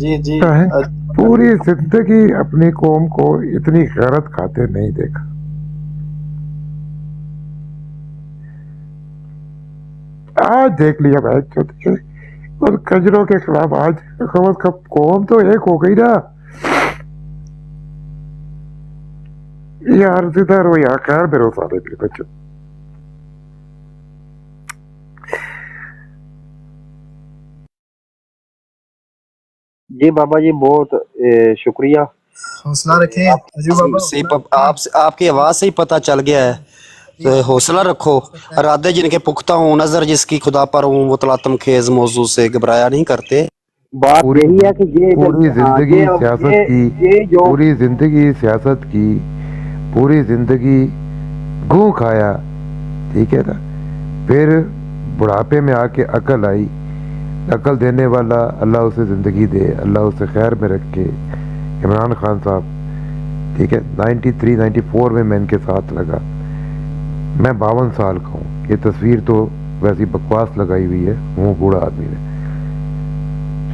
जी जी। है। पूरी जिंदगी अपनी कौम को इतनी गैरत खाते नहीं देखा। आज देख लिया भाई के और कजरों के खिलाफ आज हुकूमत का कौम तो एक हो गई ना यार। जिधर वो यार खैर भरोसा नहीं फिर बच्चों। जी बाबा जी बहुत शुक्रिया। हौसला रखें अजू बाबा, से हौसला आप रखें। आपकी आवाज से ही पता चल गया है। जी तो जी, हौसला रखो। इरादे जिनके पुख्ता हूँ, नजर जिसकी खुदा पर हूँ, वो तलातम खेज मौजू से घबराया नहीं करते। बात पूरी यही है कि ये पूरी हाँ जिंदगी सियासत की, ये जो पूरी जिंदगी सियासत की, पूरी जिंदगी गूं खाया, ठीक है ना। फिर बुढ़ापे में आके अकल आई। अकल देने वाला अल्लाह उसे ज़िंदगी दे, अल्लाह उसे खैर में रखे। इमरान खान साहब, ठीक है, 93 94 में मैं इनके साथ लगा। मैं 52 साल का हूँ। ये तस्वीर तो वैसी बकवास लगाई हुई है मुँह बूढ़ा आदमी ने,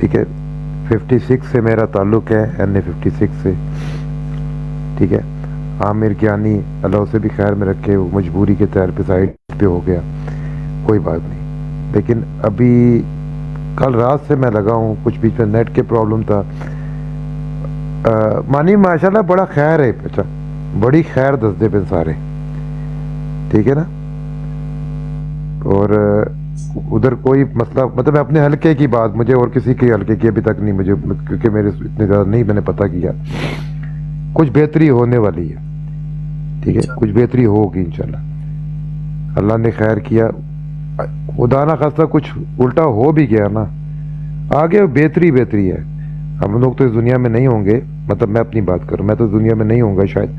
ठीक है। 56 से मेरा ताल्लुक़ है, NA 56 से, ठीक है। आमिर ज्ञानी अल्लाह उसे भी खैर में रखे, वो मजबूरी के तौर पे साइड पे हो गया, कोई बात नहीं। लेकिन अभी कल रात से मैं लगा हूँ, कुछ बीच में नेट के प्रॉब्लम था। मानी माशाल्लाह बड़ा खैर है, अच्छा बड़ी खैर दसदे पे सारे, ठीक है ना। और उधर कोई मसला, मतलब मैं अपने हल्के की बात, मुझे और किसी के हल्के की अभी तक नहीं, मुझे क्योंकि मेरे इतने ज़्यादा नहीं मैंने पता किया। कुछ बेहतरी होने वाली है, ठीक है, कुछ बेहतरी होगी इंशाल्लाह। अल्लाह ने खैर किया, खुदा ना खास्ता कुछ उल्टा हो भी गया ना, आगे बेहतरी बेहतरी है। हम लोग तो इस दुनिया में नहीं होंगे, मतलब मैं अपनी बात करूं, मैं तो दुनिया में नहीं होऊंगा शायद।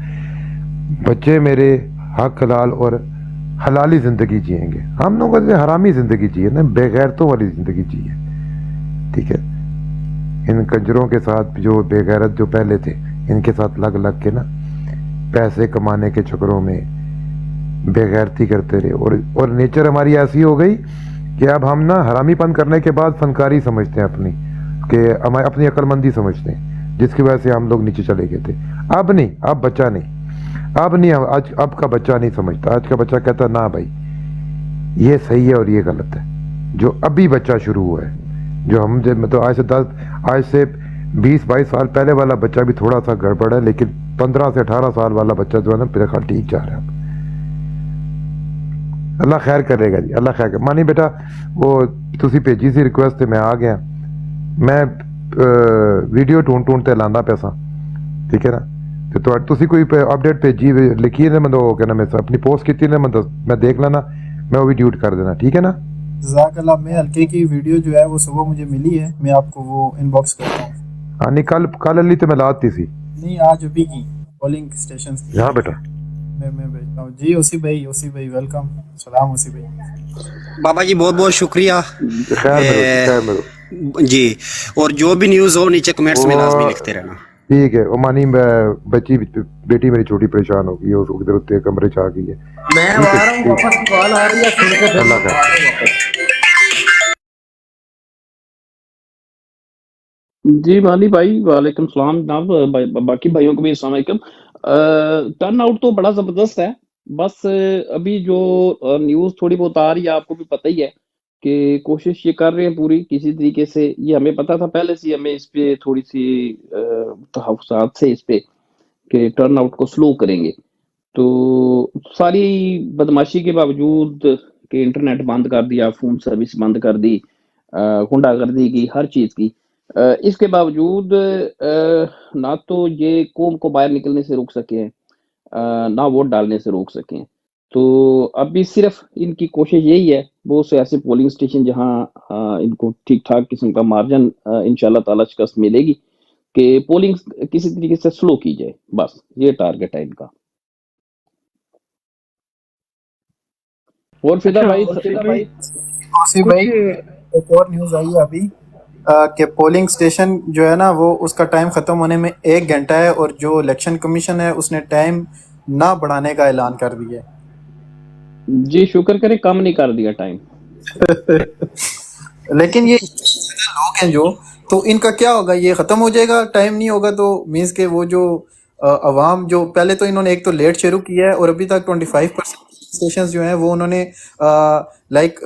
बच्चे मेरे हक हलाल और हलाली ज़िंदगी जिएंगे। हम लोगों ने हरामी ज़िंदगी जिए ना, बेगैरतों वाली ज़िंदगी जी है, ठीक है। इन कंजरों के साथ जो बेगैरत जो पहले थे, इनके साथ लग लग के ना पैसे कमाने के चक्करों में बेगैरती करते रहे। और नेचर हमारी ऐसी हो गई कि अब हम ना हरामीपन करने के बाद फनकारी समझते हैं अपनी, कि हमारी अपनी अक्लमंदी समझते हैं, जिसकी वजह से हम लोग नीचे चले गए थे। अब नहीं, अब बच्चा नहीं, अब नहीं, आज अब का बच्चा नहीं समझता। आज का बच्चा कहता ना भाई ये सही है और ये गलत है। जो अभी बच्चा शुरू हुआ है, जो हम जब मतलब आज से 20-22 साल पहले वाला बच्चा भी थोड़ा सा गड़बड़ है, लेकिन 15 से 18 साल वाला बच्चा जो है ना मेरे ख्याल ठीक जा रहा है। अल्लाह खैर करेगा जी, अल्लाह खैर कर। मानी बेटा वो तुसी भेजी सी रिक्वेस्ट ते मैं आ गया। मैं वीडियो ढूंढते लाना पैसा, ठीक है ना। तो तुसी कोई अपडेट भेजी लिखी है मतलब क्या नाम है, अपनी पोस्ट की ना, मतलब मैं देख लेना, मैं वो भी ड्यूट कर देना, ठीक है ना। जज़ाकल्लाह। मैं हल्के की वीडियो जो है वो सुबह मुझे मिली है, मैं आपको वो इनबॉक्स करता हूँ। हाँ नहीं, कल अली तो मैं लाती सी। नहीं, आज अभी की पोलिंग स्टेशन की हाँ बेटा, मैं भेजता हूँ जी। ओसी भाई वेलकम, सलाम ओसी भाई। बाबा जी बहुत बहुत शुक्रिया। खैर में रहो, खैर में रहो जी, और जो भी न्यूज़ हो नीचे कमेंट्स में लाजमी वो, लिखते रहना। ठीक है। वो मानी बच्ची बेटी मेरी छोटी परेशान हो गई है, उधर उतने कमरे च आ गई है। मैं ठीक आ है, रहा हूँ वापस, कॉल आ रही है, सुन के फिर अल्लाह मैं खैर। आ रहा हूँ वापस। जी माली भाई वालेकुम सलाम जनाब, बाकी भाइयों को भी अस्सलाम वालेकुम। टर्न आउट तो बड़ा जबरदस्त है। बस अभी जो न्यूज़ थोड़ी बहुत आ रही है, आपको भी पता ही है कि कोशिश ये कर रहे हैं पूरी किसी तरीके से। ये हमें पता था पहले से, हमें इस पे थोड़ी सी तहफ़्फ़ुज़ात से इस पे कि टर्न आउट को स्लो करेंगे। तो सारी बदमाशी के बावजूद कि इंटरनेट बंद कर दिया, फ़ोन सर्विस बंद कर दी, गुंडागर्दी की, हर चीज़ की, इसके बावजूद ना तो ये कौम को बाहर निकलने से रोक सके हैं, ना वोट डालने से रोक सके हैं। तो अभी सिर्फ इनकी कोशिश यही है, बहुत से ऐसे पोलिंग स्टेशन जहाँ इनको ठीक-ठाक किस्म का मार्जिन इंशाअल्लाह ताला शिकस्त मिलेगी कि पोलिंग किसी तरीके से स्लो की जाए, बस ये टारगेट है इनका। और फिदा अच्छा भाई ओसी भाई, कुछ एक और न्यूज़ आई है अभी कि पोलिंग स्टेशन जो है ना वो उसका टाइम ख़त्म होने में 1 घंटा है, और जो इलेक्शन कमीशन है उसने टाइम ना बढ़ाने का ऐलान कर दिया जी शुक्र करें कम नहीं कर दिया टाइम। है। लेकिन ये लोग हैं जो तो इनका क्या होगा, ये खत्म हो जाएगा टाइम नहीं होगा तो मीन्स के वो जो अवाम जो पहले तो इन्होंने एक तो लेट शुरू किया है और अभी तक 25% स्टेशन जो हैं वो उन्होंने लाइक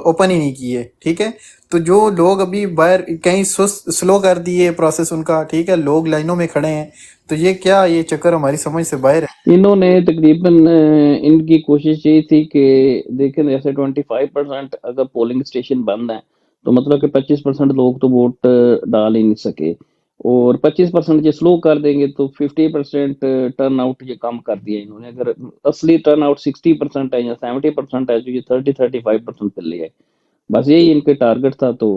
ओपन ही नहीं किए, ठीक है। तो जो लोग अभी बाहर कहीं स्लो कर दिए प्रोसेस उनका, ठीक है, लोग लाइनों में खड़े हैं, तो ये क्या, ये चक्कर हमारी समझ से बाहर है। इन्होंने तकरीबन इनकी कोशिश ये थी कि देखें जैसे 25% अगर पोलिंग स्टेशन बंद है तो मतलब कि 25% लोग तो वोट डाल ही नहीं सके, और 25% ये स्लो कर देंगे तो 50% टर्न आउट ये कम कर दिया इन्होंने। अगर असली टर्न आउट 60% है या 70% है, जो ये 30-35% पे ले आए। बस यही इनके टारगेट था, तो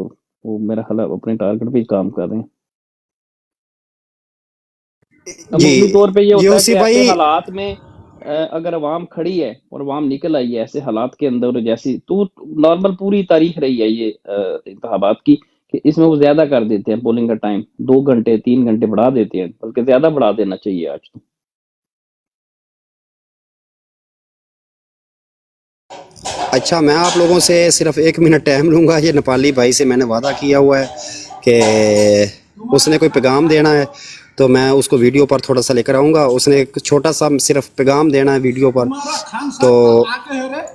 वो मेरा ख्याल है अपने टारगेट पे ही काम कर रहे हैं। अमूमी जी तौर पे ये होता है उसी कि ऐसे भाई, हालात में अगर अवाम खड़ी है और अवाम निकल आई है ऐसे हालात के अंदर, जैसी तो नॉर्मल पूरी तारीख रही है ये इंतखाबात की, कि इसमें वो ज्यादा कर देते हैं पोलिंग का टाइम, 2 घंटे 3 घंटे बढ़ा देते हैं, बल्कि ज्यादा बढ़ा देना चाहिए आज तो। अच्छा मैं आप लोगों से सिर्फ 1 मिनट टाइम लूँगा। ये नेपाली भाई से मैंने वादा किया हुआ है कि उसने कोई पैगाम देना है तो मैं उसको वीडियो पर थोड़ा सा लेकर आऊँगा। उसने एक छोटा सा सिर्फ पैगाम देना है वीडियो पर, तो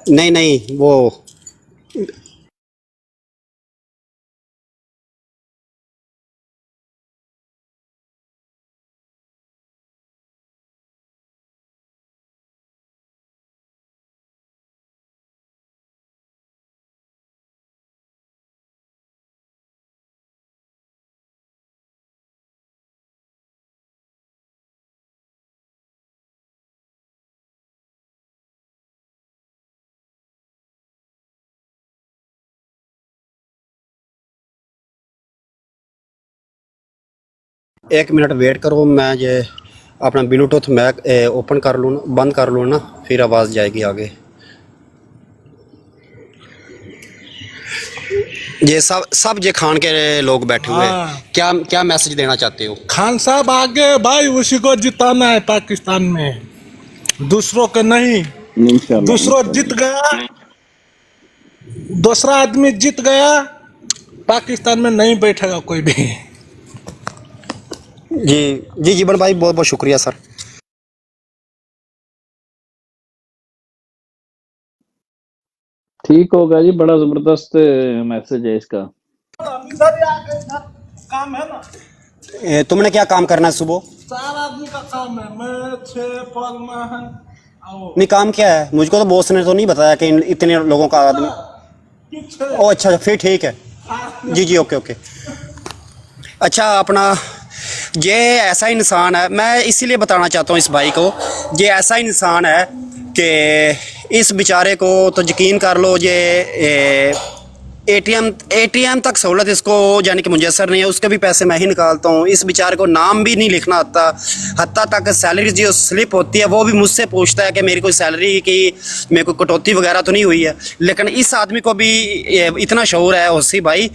नहीं नहीं वो एक मिनट वेट करो, मैं ये अपना ब्लूटूथ मैक ओपन कर लूँ, बंद कर लूँ ना, फिर आवाज़ जाएगी आगे। ये सब ये खान के लोग बैठे हुए हैं, हाँ। क्या क्या मैसेज देना चाहते हो? खान साहब आगे भाई, उसी को जिताना है पाकिस्तान में, दूसरों को नहीं। इंशाल्लाह दूसरों जीत गया, दूसरा आदमी जीत गया, पाकिस्तान में नहीं बैठेगा कोई भी। जी जी जीवन भाई, बहुत बहुत शुक्रिया सर। ठीक होगा जी, बड़ा जबरदस्त मैसेज है इसका। काम है ना, तुमने क्या काम करना है सुबह? 4 आदमी का काम है, मैं 6 पल में है। आओ नहीं काम क्या है? मुझको तो बॉस ने तो नहीं बताया कि इतने लोगों का आदमी। पीछे ओ अच्छा फिर ठीक है। जी जी ओके ओके। अच्छा अपना ये ऐसा इंसान है, मैं इसीलिए बताना चाहता हूँ इस भाई को, ये ऐसा इंसान है कि इस बेचारे को तो यकीन कर लो, ये एटीएम तक सहूलत इसको यानी कि मुयसर नहीं है, उसके भी पैसे मैं ही निकालता हूँ। इस बेचारे को नाम भी नहीं लिखना आता, हत्ता तक सैलरी जो स्लिप होती है वो भी मुझसे पूछता है कि मेरी कोई सैलरी की मेरे को कटौती वगैरह तो नहीं हुई है। लेकिन इस आदमी को भी इतना शऊर है होसी भाई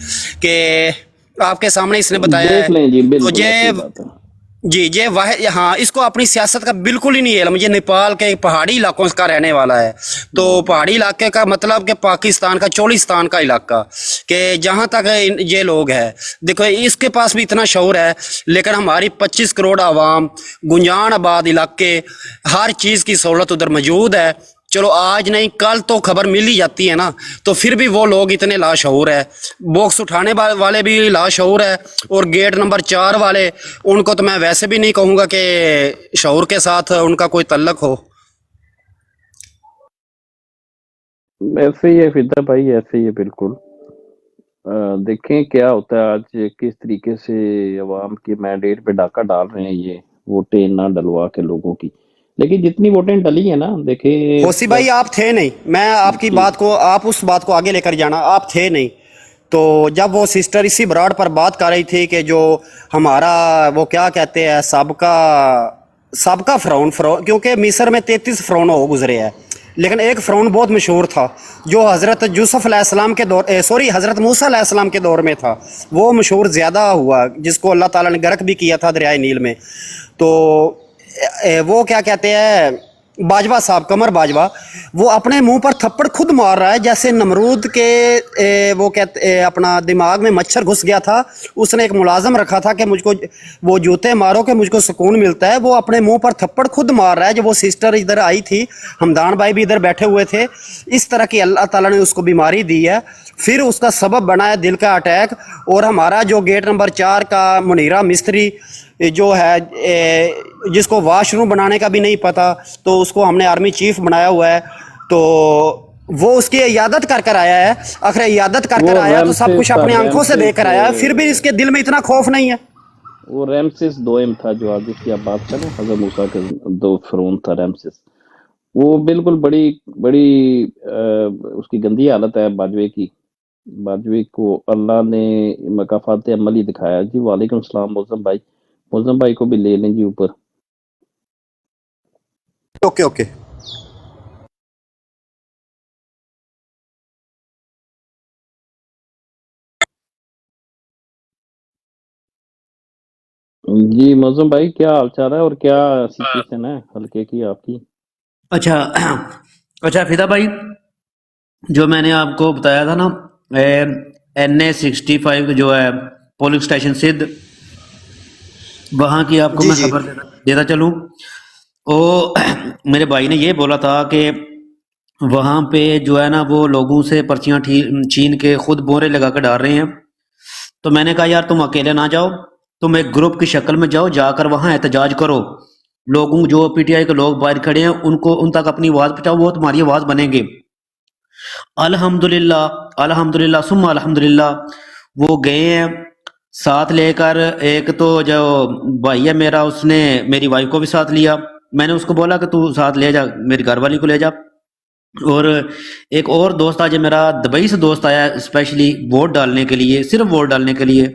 कि आपके सामने इसने बताया देख है। लें जी, तो बिल्कुल ये अच्छी बात है। जी ये वाह, हाँ इसको अपनी सियासत का बिल्कुल ही नहीं है। मुझे नेपाल के पहाड़ी इलाकों का रहने वाला है, तो पहाड़ी इलाके का मतलब कि पाकिस्तान का चोलिस्तान का इलाका, कि जहाँ तक ये लोग हैं, देखो इसके पास भी इतना शौर है। लेकिन हमारी 25 करोड़ आवाम, गुंजान आबाद इलाके, हर चीज़ की सहूलत उधर मौजूद है। चलो आज नहीं कल तो खबर मिल ही जाती है ना, तो फिर भी वो लोग इतने लाशऊर है। बॉक्स उठाने वाले भी लाशऊर है, और गेट नंबर 4 वाले, उनको तो मैं वैसे भी नहीं कहूँगा कि शऊर के साथ उनका कोई तल्लक हो। ऐसे ही है फिदा भाई, ऐसे ही है बिल्कुल। देखें क्या होता है आज, किस तरीके से अवाम के मैंडेट पे डाका डाल रहे हैं ये, वोटें ना डलवा के लोगों की। लेकिन जितनी वोटें डली है ना, देखें होसी भाई आप थे नहीं, मैं आपकी बात को, आप उस बात को आगे लेकर जाना, आप थे नहीं। तो जब वो सिस्टर इसी ब्राड पर बात कर रही थी कि जो हमारा वो क्या कहते हैं सबका फ़िरौन, क्योंकि मिस्र में 33 फ़िरौन हो गुजरे हैं, लेकिन एक फ़िरौन बहुत मशहूर था जो हज़रत यूसुफ अलैहिस्सलाम के दौर हज़रत मूसा अलैहिस्सलाम के दौर में था, वो मशहूर ज़्यादा हुआ, जिसको अल्लाह ताला ने गर्क भी किया था दरियाए नील में। तो वो क्या कहते हैं, बाजवा साहब, कमर बाजवा, वो अपने मुंह पर थप्पड़ खुद मार रहा है जैसे नमरूद के वो कहते अपना दिमाग में मच्छर घुस गया था। उसने एक मुलाजम रखा था कि मुझको वो जूते मारो कि मुझको सुकून मिलता है। वो अपने मुंह पर थप्पड़ खुद मार रहा है। जब वो सिस्टर इधर आई थी, हमदान भाई भी इधर बैठे हुए थे, इस तरह की अल्लाह ताला ने उसको बीमारी दी है। फिर उसका सबब बना है दिल का अटैक। और हमारा जो गेट नंबर 4 का मुनीरा मिस्त्री जो है, जिसको वाशरूम बनाने का भी नहीं पता, तो उसको हमने आर्मी चीफ बनाया हुआ है। तो वो उसकी इयादत कर कर आया है। आखिर इयादत कर कर वो आया तो सब कुछ रैमसेस था, अपनी आंखों से देख कर आया है, फिर भी इसके दिल में इतना खौफ नहीं है। वो रैमसेस दोयम था जो आज जिसकी आप बात करें, हजरत मूसा के दो फिरौन था रैमसेस। वो बिल्कुल बड़ी बड़ी उसकी गंदी हालत है बाजवे की। बाजवे को अल्लाह ने मकाफात अमली दिखाया जी। वालेकुम सलाम मौजम भाई, मौजम भाई को भी ले लें जी ऊपर। Okay okay. जी मौजम भाई, क्या हाल चाल है और क्या सिचुएशन है हल्के की आपकी? अच्छा अच्छा फिदा भाई, जो मैंने आपको बताया था ना, NA65 जो है पोलिंग स्टेशन सिद्ध, वहाँ की आपको जी मैं जी। खबर देता चलूँ। ओ मेरे भाई ने ये बोला था कि वहाँ पे जो है ना वो लोगों से पर्चियाँ छीन के खुद बोरे लगा कर डाल रहे हैं। तो मैंने कहा यार तुम अकेले ना जाओ, तुम एक ग्रुप की शक्ल में जाओ, जाकर वहाँ एहतजाज करो। लोगों जो PTI के लोग बाहर खड़े हैं उनको उन तक अपनी आवाज़ पहुँचाओ, वो तुम्हारी आवाज़ बनेंगे। अल्हम्दुलिल्लाह अल्हम्दुलिल्लाह सुम्मा अल्हम्दुलिल्लाह, वो गए हैं साथ लेकर। एक तो जो भाई है मेरा, उसने मेरी वाइफ को भी साथ लिया। मैंने उसको बोला कि तू साथ ले जा, मेरी घरवाली को ले जा। और एक और दोस्त आज मेरा दुबई से दोस्त आया स्पेशली वोट डालने के लिए, सिर्फ वोट डालने के लिए।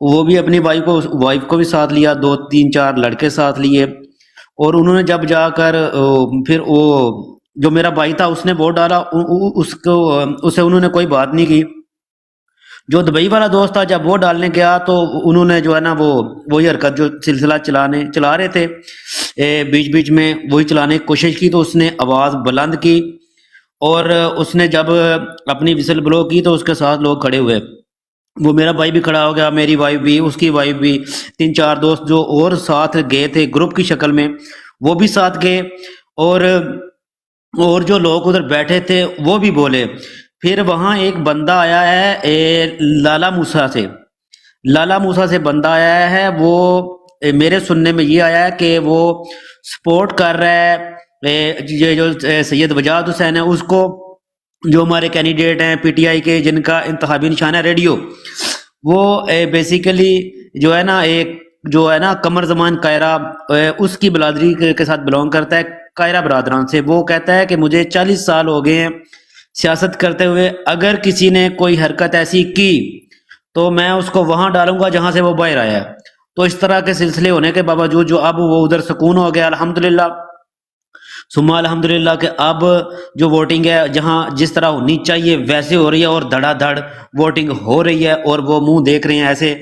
वो भी अपनी वाइफ को भी साथ लिया, 2 3 4 लड़के साथ लिए। और उन्होंने जब जाकर फिर वो जो मेरा भाई था उसने वोट डाला, उसको उसे उन्होंने कोई बात नहीं की। जो दुबई वाला दोस्त था जब वो डालने गया तो उन्होंने जो है ना वो वही हरकत जो सिलसिला चला रहे थे, बीच बीच में वही चलाने की कोशिश की। तो उसने आवाज़ बुलंद की और उसने जब अपनी विसल ब्लो की तो उसके साथ लोग खड़े हुए। वो मेरा भाई भी खड़ा हो गया, मेरी वाइफ भी, उसकी वाइफ भी, 3 4 दोस्त जो और साथ गए थे ग्रुप की शक्ल में, वो भी साथ गए। और जो लोग उधर बैठे थे वो भी बोले। फिर वहाँ एक बंदा आया है लाला मूसा से, बंदा आया है। वो मेरे सुनने में ये आया है कि वो सपोर्ट कर रहा है ये जो सैयद वजाद हुसैन है उसको, जो हमारे कैंडिडेट हैं PTI के जिनका इंतखाबी निशान है रेडियो। वो बेसिकली जो है ना एक जो है ना कमर जमान कायरा, उसकी बिरादरी के साथ बिलोंग करता है, कायरा बरादरान से। वो कहता है कि मुझे 40 साल हो गए हैं सियासत करते हुए, अगर किसी ने कोई हरकत ऐसी की तो मैं उसको वहां डालूंगा जहां से वो बाहर आया है। तो इस तरह के सिलसिले होने के बावजूद जो अब वो उधर सुकून हो गया अल्हम्दुलिल्लाह सुम्मा अल्हम्दुलिल्लाह, कि अब जो वोटिंग है जहां जिस तरह होनी चाहिए वैसे हो रही है और धड़ाधड़ वोटिंग हो रही है। और वो मुंह देख रहे हैं ऐसे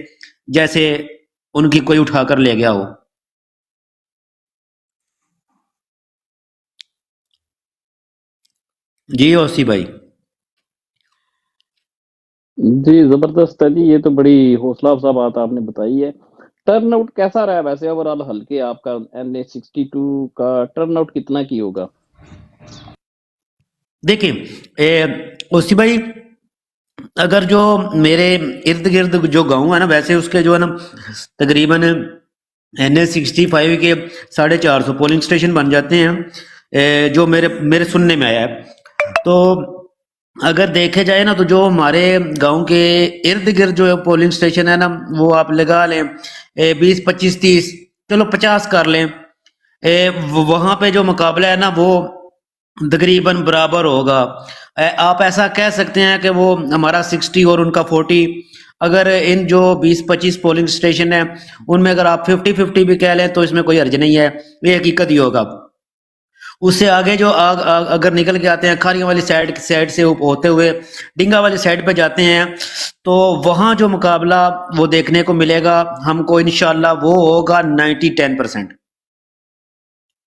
जैसे उनकी कोई उठाकर ले गया हो। जी ओसी भाई। जी जबरदस्त है जी, ये तो बड़ी हौसला अफजा बात आपने बताई है। टर्नआउट कैसा रहा है वैसे ओवरऑल हल्के आपका? NA62 का टर्नआउट कितना की होगा? देखिए ओसी भाई, अगर जो मेरे इर्द गिर्द जो गांव है ना, वैसे उसके जो है ना तकरीबन NA65 के 450 पोलिंग स्टेशन बन जाते हैं, जो मेरे मेरे सुनने में आया है। तो अगर देखे जाए ना तो जो हमारे गांव के इर्द गिर्द जो पोलिंग स्टेशन है ना, वो आप लगा लें 20 25 30, चलो 50 कर लें। वहां पे जो मुकाबला है ना वो तकरीबन बराबर होगा। आप ऐसा कह सकते हैं कि वो हमारा 60 और उनका 40। अगर इन जो 20 25 पोलिंग स्टेशन है उनमें अगर आप 50 50 भी कह लें तो इसमें कोई हर्ज नहीं है, ये हकीकत ही होगा। उससे आगे जो अगर निकल के आते हैं खारियों वाली साइड से होते हुए डिंगा वाली साइड पे जाते हैं, तो वहां जो मुकाबला वो देखने को मिलेगा हमको इंशाल्लाह, वो होगा 90 10%।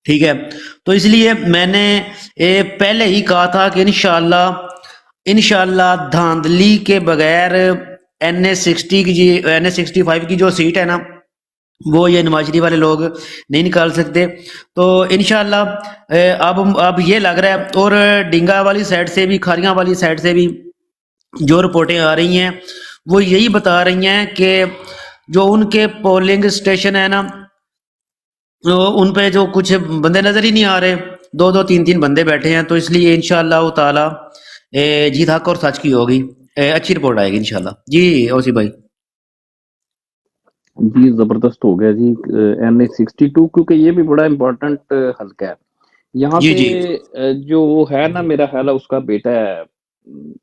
ठीक है। तो इसलिए मैंने पहले ही कहा था कि इंशाल्लाह धांधली के बगैर NA65 की जो सीट है ना, वो ये नवाज शरीफ वाले लोग नहीं निकाल सकते। तो इंशाल्लाह अब ये लग रहा है, और डिंगा वाली साइड से भी, खारियां वाली साइड से भी जो रिपोर्टें आ रही हैं वो यही बता रही हैं कि जो उनके पोलिंग स्टेशन है ना, तो उन पे जो कुछ बंदे नजर ही नहीं आ रहे, दो दो तीन तीन बंदे बैठे हैं। तो इसलिए इंशाल्लाह ताला जीत हक और सच की होगी, अच्छी रिपोर्ट आएगी इंशाल्लाह जी। ओसी भाई जी जबरदस्त हो गया जी। NA62, क्योंकि ये भी बड़ा इम्पोर्टेंट हल्का है यहाँ जी पे। जी जो वो है ना, मेरा ख्याल है उसका बेटा है,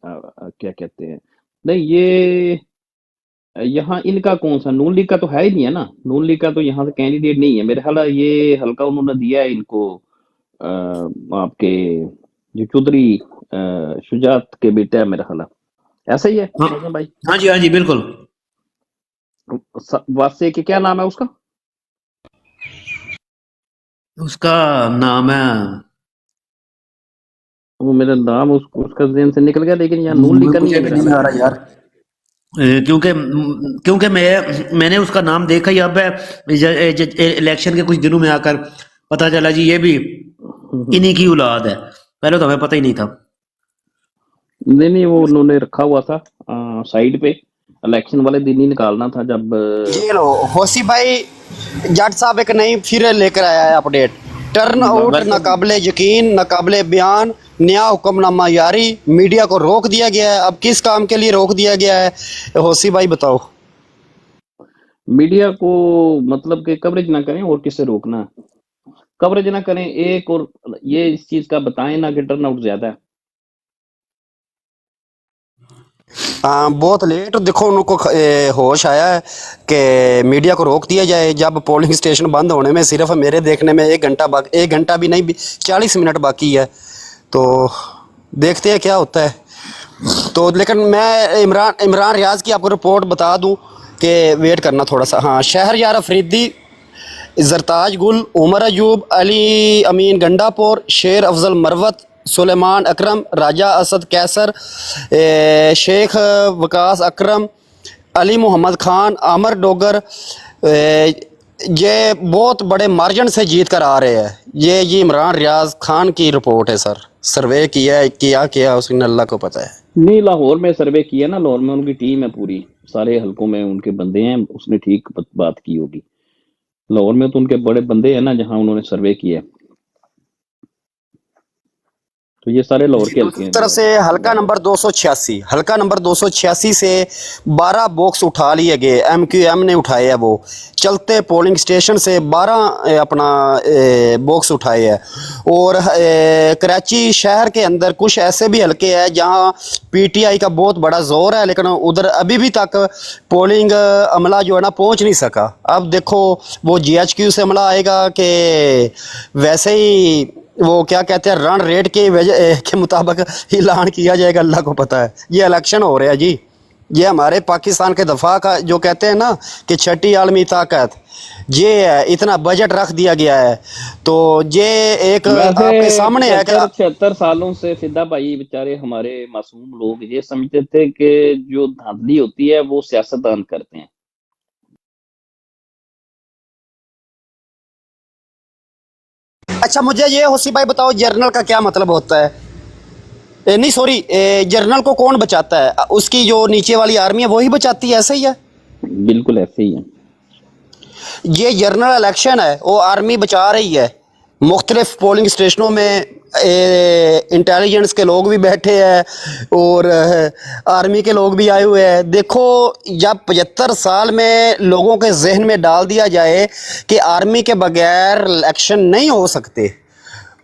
क्या कहते हैं, नहीं ये यहाँ इनका कौन सा, नून लीग का तो है ही नहीं है ना, नून लीग का तो यहाँ से कैंडिडेट नहीं है मेरे ख्याल है। ये हल्का उन्होंने दिया है इनको, आपके जो चौधरी शुजात के बेटा है मेरा ख्याल है, ऐसा ही है हाँ फैजल भाई। हाँ जी बिल्कुल। वासे के क्या नाम है उसका? उसका नाम है, वो मेरा नाम उसका ज़हन से निकल गया, लेकिन यहाँ नून लीग का नहीं मुझे है भी मेरा नहीं ख्याल आ रहा यार। क्योंकि मैंने उसका नाम देखा ही अब इलेक्शन के कुछ दिनों में आकर पता चला जी ये भी है। इन्हीं की औलाद है, पहले तो हमें पता ही नहीं था। नहीं वो उन्होंने रखा हुआ था साइड पे, इलेक्शन वाले दिन ही निकालना था जब ये लो होसी भाई, जट साहब एक नई फिर लेकर आया है अपडेट। Turn out welcome. नाकाबिले यकीन, नाकाबिले बयान, नया हुक्मनामा जारी, मीडिया को रोक दिया गया है। अब किस काम के लिए रोक दिया गया है, होसी भाई बताओ। मीडिया को मतलब कि कवरेज ना करें, और किससे रोकना है? कवरेज ना करें एक, और ये इस चीज का बताएं ना कि टर्न आउट ज्यादा है। हाँ बहुत लेट देखो उनको होश आया है कि मीडिया को रोक दिया जाए, जब पोलिंग स्टेशन बंद होने में सिर्फ मेरे देखने में 1 घंटा भी नहीं, 40 मिनट बाकी है। तो देखते हैं क्या होता है। तो लेकिन मैं इमरान रियाज की आपको रिपोर्ट बता दूं कि वेट करना थोड़ा सा। हाँ, शहरयार अफरीदी, जरताज गुल, उमर अयूब, अली अमीन गंडापुर, शेर अफजल मरवत, सुलेमान अकरम, राजा असद कैसर, शेख वकास अकरम, अली मोहम्मद खान, आमर डोगर, ये बहुत बड़े मार्जिन से जीत कर आ रहे हैं। ये इमरान रियाज खान की रिपोर्ट है सर। सर्वे किया उसने, अल्लाह को पता है। नहीं, लाहौर में सर्वे किया ना, लाहौर में उनकी टीम है पूरी, सारे हलकों में उनके बंदे हैं, उसने ठीक बात की होगी। लाहौर में तो उनके बड़े बंदे हैं ना, जहां उन्होंने सर्वे किया है। तो ये सारे लाहौर के हल्के दूसरी हैं। तरफ से हल्का नंबर 286 से 12 बॉक्स उठा लिए गए, MQM ने उठाए हैं। वो चलते पोलिंग स्टेशन से 12 अपना बॉक्स उठाए हैं। और कराची शहर के अंदर कुछ ऐसे भी हल्के हैं जहां PTI का बहुत बड़ा जोर है, लेकिन उधर अभी भी तक पोलिंग अमला जो है ना पहुंच नहीं सका। अब देखो वो GHQ से अमला आएगा कि वैसे ही वो क्या कहते हैं रन रेट के वजह के मुताबिक ऐलान किया जाएगा, अल्लाह को पता है। ये इलेक्शन हो रहा है जी, ये हमारे पाकिस्तान के दफा का जो कहते हैं ना कि छठी आलमी ताकत, ये है। इतना बजट रख दिया गया है, तो ये एक आपके सामने है कि 76 सालों से फिदा भाई बेचारे हमारे मासूम लोग ये समझते थे कि जो धांधली होती है वो सियासतदान करते हैं। अच्छा मुझे ये होसी भाई बताओ, जर्नल का क्या मतलब होता है? नहीं सॉरी, जर्नल को कौन बचाता है? उसकी जो नीचे वाली आर्मी है वही बचाती है, ऐसे ही है? बिल्कुल ऐसे ही है। ये जर्नल इलेक्शन है, वो आर्मी बचा रही है। मुख्तलिफ पोलिंग स्टेशनों में इंटेलिजेंस के लोग भी बैठे हैं और आर्मी के लोग भी आए हुए हैं। देखो जब 75 साल में लोगों के जहन में डाल दिया जाए कि आर्मी के बगैर इलेक्शन नहीं हो सकते,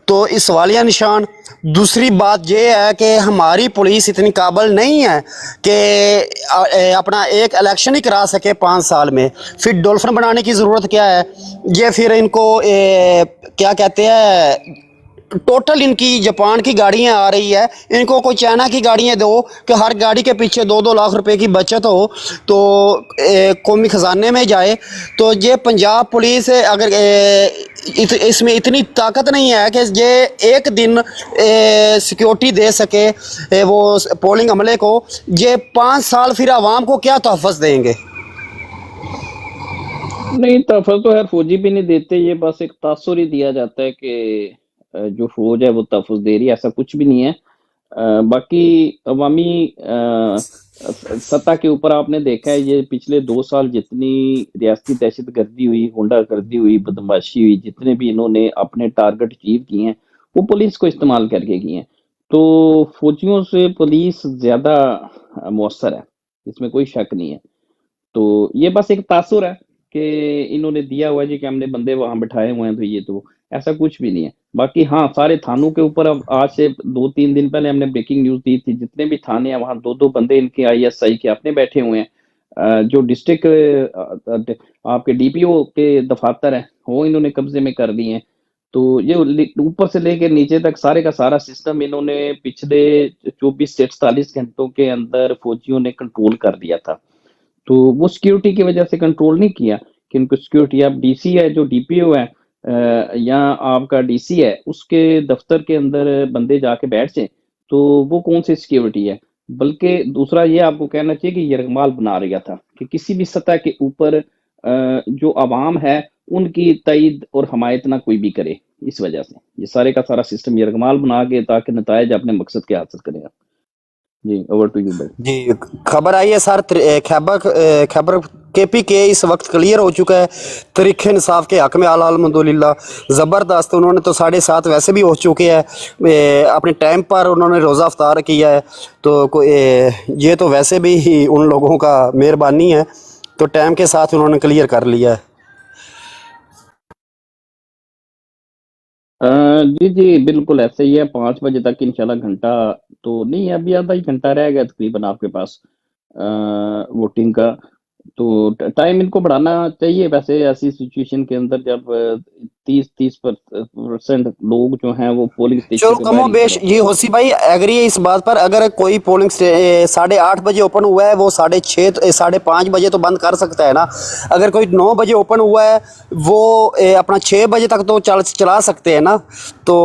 तो इस सवालिया निशान। दूसरी बात ये है कि हमारी पुलिस इतनी काबिल नहीं है कि अपना एक इलेक्शन ही करा सके 5 साल में। फिर डॉल्फिन बनाने की ज़रूरत क्या है? ये फिर इनको क्या कहते हैं, टोटल इनकी जापान की गाड़ियां आ रही है, इनको कोई चाइना की गाड़ियां दो कि हर गाड़ी के पीछे 2-2 लाख रुपए की बचत हो, तो कौमी ख़जाने में जाए। तो ये पंजाब पुलिस अगर इसमें इतनी ताकत नहीं है कि ये एक दिन सिक्योरिटी दे सके वो पोलिंग अमले को। ये 5 साल फिर आवाम को क्या तोहफ़्ज़ देंगे? नहीं, तहफ़्ज़ तो यार फौजी भी नहीं देते, ये बस एक तासुर ही दिया जाता है कि जो फौज है वो तहफ़्ज़ दे रही है, ऐसा कुछ भी नहीं है। बाकी अवामी सतह के ऊपर आपने देखा है ये पिछले 2 साल जितनी रियासती दहशतगर्दी हुई, गुंडागर्दी हुई, बदमाशी हुई, जितने भी इन्होंने अपने टारगेट अचीव किए हैं वो पुलिस को इस्तेमाल करके किए हैं। तो फौजियों से पुलिस ज्यादा मौसर है, इसमें कोई शक नहीं है। तो ये बस एक तासुर है कि इन्होंने दिया हुआ है जी कि हमने बंदे वहां बिठाए हुए हैं, तो ये तो ऐसा कुछ भी नहीं है। बाकी हाँ, सारे थानों के ऊपर अब आज से 2-3 दिन पहले हमने ब्रेकिंग न्यूज दी थी, जितने भी थाने हैं वहां 2-2 बंदे इनके आईएसआई के अपने बैठे हुए हैं। जो डिस्ट्रिक्ट आपके डीपीओ के दफातर हैं वो इन्होंने कब्जे में कर लिए हैं। तो ये ऊपर से लेके नीचे तक सारे का सारा सिस्टम इन्होंने पिछले 24 से 48 घंटों के अंदर फौजियों ने कंट्रोल कर दिया था। तो वो सिक्योरिटी की वजह से कंट्रोल नहीं किया कि उनको सिक्योरिटी, अब डीसी है जो डीपीओ है या आपका डीसी है उसके दफ्तर के अंदर बंदे जाके बैठ जाए तो वो कौन सी सिक्योरिटी है। बल्कि दूसरा ये आपको कहना चाहिए कि यरगमाल बना रहा था कि किसी भी सतह के ऊपर जो आवाम है उनकी तईद और हमायत ना कोई भी करे। इस वजह से ये सारे का सारा सिस्टम यरगमाल बना के ताकि नतायज अपने मकसद के हासिल करेगा। जी, ओवर टू यू भाई। जी, खबर आई है सर, खैबर केपी के इस वक्त क्लियर हो चुका है, तरीक़े इंसाफ के हक में अल्हम्दुलिल्लाह ज़बरदस्त। उन्होंने तो 7:30 वैसे भी हो चुके हैं, अपने टाइम पर उन्होंने रोज़ा अफ्तार किया है। तो ये तो वैसे भी ही उन लोगों का मेहरबानी है, तो टाइम के साथ उन्होंने क्लियर कर लिया है। जी जी, बिल्कुल ऐसे ही है। 5 बजे तक इंशाल्लाह, घंटा तो नहीं है, अभी आधा ही घंटा रह गया तकरीबन आपके पास वोटिंग का। तो टाइम इनको बढ़ाना चाहिए वैसे ऐसी सिचुएशन के अंदर जब 30% लोग जो हैं वो पोलिंग स्टेशन चलो के कमो बाहर ही खड़े बेश, हैं। ये होसी भाई एग्री है इस बात पर, अगर कोई पोलिंग 8:30 बजे ओपन हुआ है वो 6:30 5:30 तो बंद कर सकता है ना। अगर कोई 9 बजे ओपन हुआ है वो अपना 6 बजे तक तो चला सकते हैं ना। तो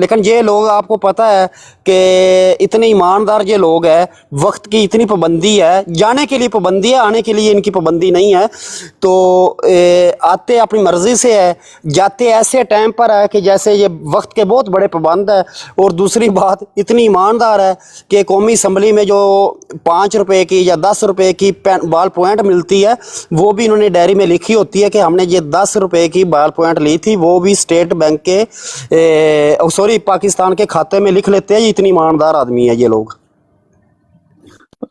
लेकिन ये लोग, आपको पता है कि इतने ईमानदार ये लोग हैं, वक्त की इतनी पाबंदी है, जाने के लिए पाबंदी है, आने के लिए इनकी पाबंदी नहीं है। तो आते अपनी मर्जी से है, जाते ऐसे टाइम पर है कि जैसे ये वक्त के बहुत बड़े पाबंद है। और दूसरी बात, इतनी ईमानदार है कि कौमी असम्बली में जो 5 रुपए की या 10 रुपए की बाल पॉइंट मिलती है वो भी इन्होंने डायरी में लिखी होती है कि हमने ये 10 रुपए की बाल पॉइंट ली थी, वो भी स्टेट बैंक के सॉरी पाकिस्तान के खाते में लिख लेते हैं। इतनी ईमानदार आदमी है ये लोग।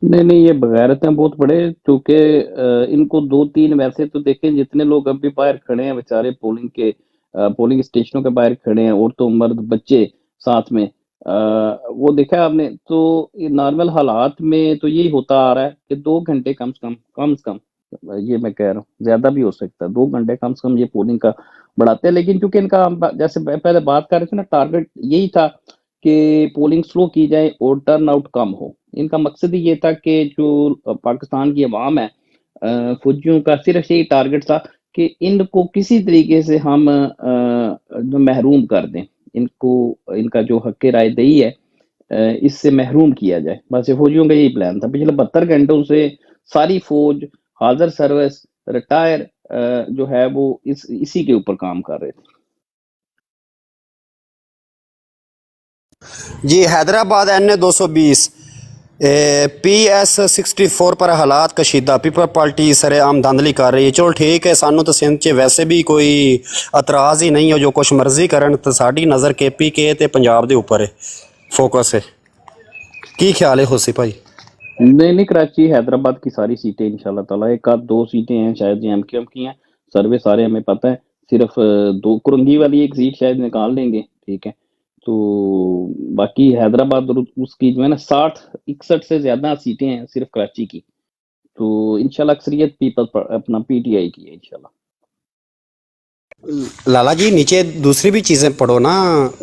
नहीं नहीं, ये बगैरत हैं बहुत बड़े, क्योंकि इनको 2-3 वैसे तो देखें जितने लोग अभी बाहर खड़े हैं बेचारे पोलिंग स्टेशनों के बाहर खड़े हैं, औरतों मर्द बच्चे साथ में, वो देखा है आपने। तो ये नॉर्मल हालात में तो यही होता आ रहा है कि 2 घंटे कम से कम ये मैं कह रहा हूँ, ज्यादा भी हो सकता है, 2 घंटे कम से कम ये पोलिंग का बढ़ाते हैं। लेकिन चूंकि इनका हम जैसे पहले बात कर रहे थे ना, टारगेट यही था कि पोलिंग स्लो की जाए और टर्न आउट कम हो। इनका मकसद ही ये था कि जो पाकिस्तान की अवाम है, फौजियों का सिर्फ यही टारगेट था कि इनको किसी तरीके से हम जो महरूम कर दें, इनको इनका जो हक राय दही है इससे महरूम किया जाए। बस ये फौजियों का यही प्लान था। पिछले 72 घंटों से सारी फौज, हाजर सर्विस, रिटायर जो है वो इसी के ऊपर काम कर रहे थे। जी, हैदराबाद NA 220 PS 64 पर हालात कशीदा, पीपल पार्टी सरेआम धांधली कर रही है। चलो ठीक है, सानू तो सिंध च वैसे भी कोई एतराज़ ही नहीं है, जो कुछ मर्जी करन, तो साड़ी नज़र KP के ते पंजाब दे ऊपर है, फोकस है। की ख्याल है होसी भाई? नहीं नहीं, कराची हैदराबाद की सारी सीटें इंशाल्लाह ताला, एक आध 2 सीटें हैं शायद JMKM की हैं, सर्वे सारे हमें पता है। सिर्फ 2 कुरंगी वाली एक सीट शायद निकाल लेंगे, ठीक है। तो बाकी हैदराबाद और उसकी जो है ना 60-61 से ज्यादा सीटें हैं सिर्फ कराची की। तो इंशाल्लाह अक्सरियत पीपल अपना PTI की है इंशाल्लाह। लाला जी नीचे दूसरी भी चीज़ें पढ़ो ना।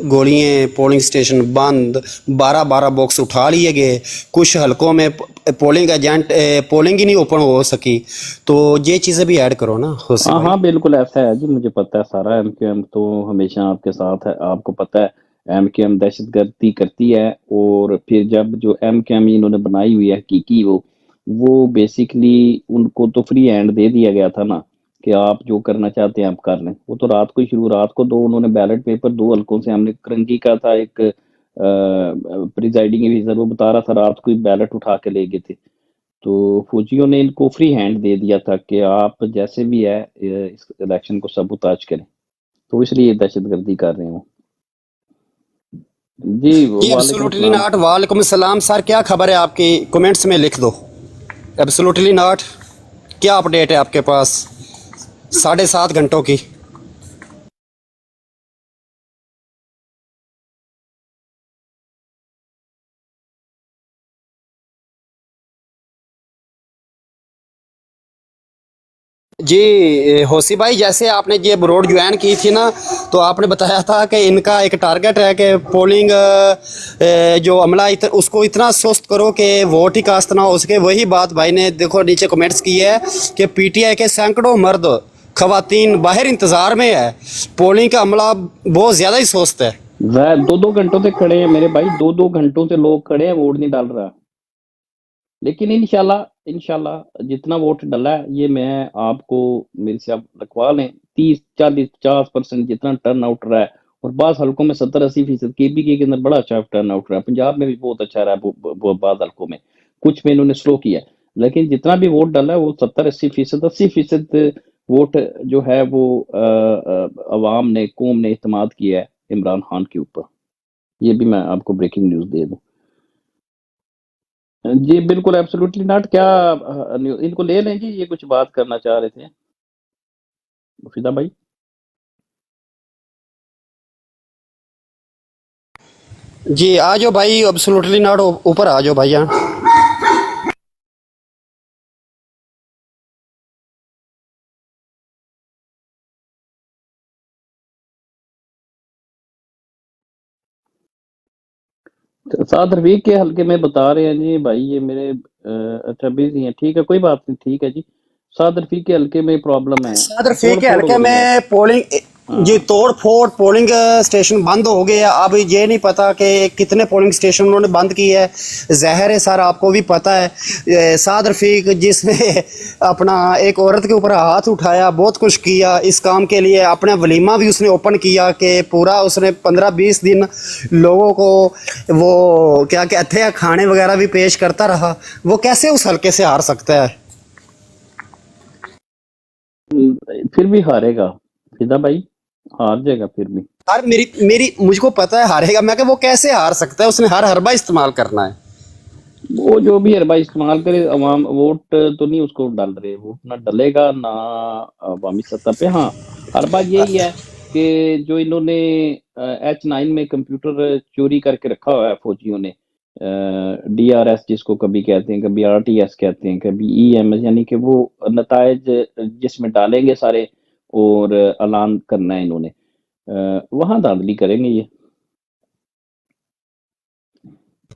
गोलियां, पोलिंग स्टेशन बंद, 12-12 बॉक्स उठा लिए गए, कुछ हलकों में पोलिंग एजेंट पोलिंग ही नहीं ओपन हो सकी, तो ये चीज़ें भी ऐड करो ना होसी हाँ भाई। हाँ बिल्कुल ऐसा है जी, मुझे पता है सारा। एमक्यूएम तो हमेशा आपके साथ है, आपको पता है एमक्यूएम दहशतगर्दी करती है। और फिर जब जो एमक्यूएम इन्होंने बनाई हुई है हकीकी, वो बेसिकली उनको तो फ्री हैंड दे दिया गया था ना, कि आप जो करना चाहते हैं आप कर लें। वो तो रात को ही शुरू, रात को दो उन्होंने बैलेट पेपर 2 हलकों से, हमने करंगी का था एक प्रिजाइडिंग ऑफिसर, वो बता रहा था रात को ही बैलेट उठा के ले गए थे। तो फौजियों ने इनको फ्री हैंड दे दिया था कि आप जैसे भी है इस इलेक्शन को सबूताज करें, तो इसलिए दहशतगर्दी कर रहे हो जी। ये वालेकुम एब्सोल्युटली सलाम। नॉट। वालेकुम सलाम सर, क्या खबर है आपकी? कमेंट्स में लिख दो एब्सोल्युटली नॉट। क्या अपडेट है आपके पास 7.5 घंटों की? जी होसी भाई, जैसे आपने ये ब्रोड ज्वाइन की थी ना, तो आपने बताया था कि इनका एक टारगेट है कि पोलिंग जो अमला उसको इतना सुस्त करो कि वोट ही कास्ट ना हो सके। वही बात भाई ने देखो नीचे कमेंट्स की है कि पीटीआई के सैकड़ों मर्द खवातीन बाहर इंतजार में है, पोलिंग का अमला बहुत ज़्यादा ही सुस्त है। वह 2-2 घंटों से खड़े हैं मेरे भाई, 2-2 घंटों से लोग खड़े हैं, वोट नहीं डाल रहा। लेकिन इंशाल्लाह इंशाल्लाह जितना वोट डला है, ये मैं आपको, मेरे से आप लिखवा लें, 30-40-50% जितना टर्न आउट रहा है। और बाज़ हलकों में 70-80% केपीके के अंदर बड़ा अच्छा टर्न आउट रहा है, पंजाब में भी बहुत अच्छा रहा है बाज़ हलकों में, कुछ में इन्होंने स्लो किया है। लेकिन जितना भी वोट डाला है वो 70-80%, 80% वोट जो है वो अवाम ने, कौम ने इत्मीनान किया है इमरान खान के ऊपर। ये भी मैं आपको ब्रेकिंग न्यूज़ दे दूं। जी बिल्कुल एब्सोल्युटली नॉट। क्या इनको ले लें जी, ये कुछ बात करना चाह रहे थे मुफीदा भाई। जी आ जाओ भाई, एब्सोल्युटली नॉट ऊपर आ जाओ भाई। यहाँ साद रफीक के हल्के में बता रहे हैं जी भाई, ये मेरे अच्छा बिजी हैं, ठीक है कोई बात नहीं, ठीक है जी। साद रफीक के हल्के में प्रॉब्लम है, सदर फी तोड़ के फोड़ हल्के हो रही है। में पोलिंग जी हाँ तोड़ फोड़, पोलिंग स्टेशन बंद हो गए। अब ये नहीं पता कि कितने पोलिंग स्टेशन उन्होंने बंद किए है। जहर है सर, आपको भी पता है। साद रफीक जिसने अपना एक औरत के ऊपर हाथ उठाया, बहुत कुछ किया इस काम के लिए, अपना वलीमा भी उसने ओपन किया कि पूरा उसने 15-20 दिन लोगों को वो क्या कहते हैं खाने वगैरह भी पेश करता रहा। वो कैसे उस हल्के से हार सकता है? फिर भी हारेगा फिदा भाई, हार जाएगा फिर भी। यार मेरी मेरी मुझको पता है हारेगा, मैं कि वो कैसे हार सकता है? उसने हर हरबा इस्तेमाल करना है। वो जो भी हरबा इस्तेमाल करे, अवाम वोट तो नहीं उसको डाल रहे, वोट ना डलेगा ना अवामी सतह पे। हाँ हरबा यही है कि जो इन्होंने H9 में कंप्यूटर चोरी करके रखा हुआ है फौजियों ने, DRS जिसको कभी कहते हैं, कभी RTS कहते हैं, कभी EMS, यानी कि वो नतायज जिसमें डालेंगे सारे और ऐलान करना है इन्होंने, वहां धांधली करेंगे ये।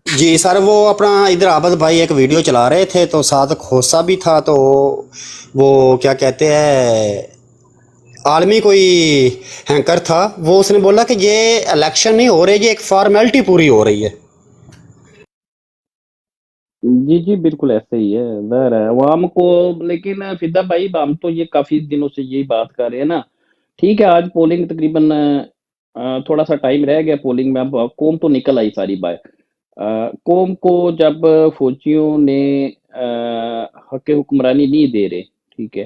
जी सर, वो अपना इधर आबद भाई एक वीडियो चला रहे थे, तो साथ खोसा भी था, तो वो क्या कहते हैं आलमी कोई हैंकर था, वो उसने बोला कि ये इलेक्शन नहीं हो रही, ये एक फॉर्मेलिटी पूरी हो रही है। जी जी बिल्कुल ऐसे ही है, ज़ाहिर है अवाम को। लेकिन फिदा भाई हम तो ये काफी दिनों से यही बात कर रहे हैं ना। ठीक है आज पोलिंग तकरीबन थोड़ा सा टाइम रह गया पोलिंग में, अब कौम तो निकल आई सारी बाहर। कौम को जब फौजियों ने हक हुक्मरानी नहीं दे रहे, ठीक है,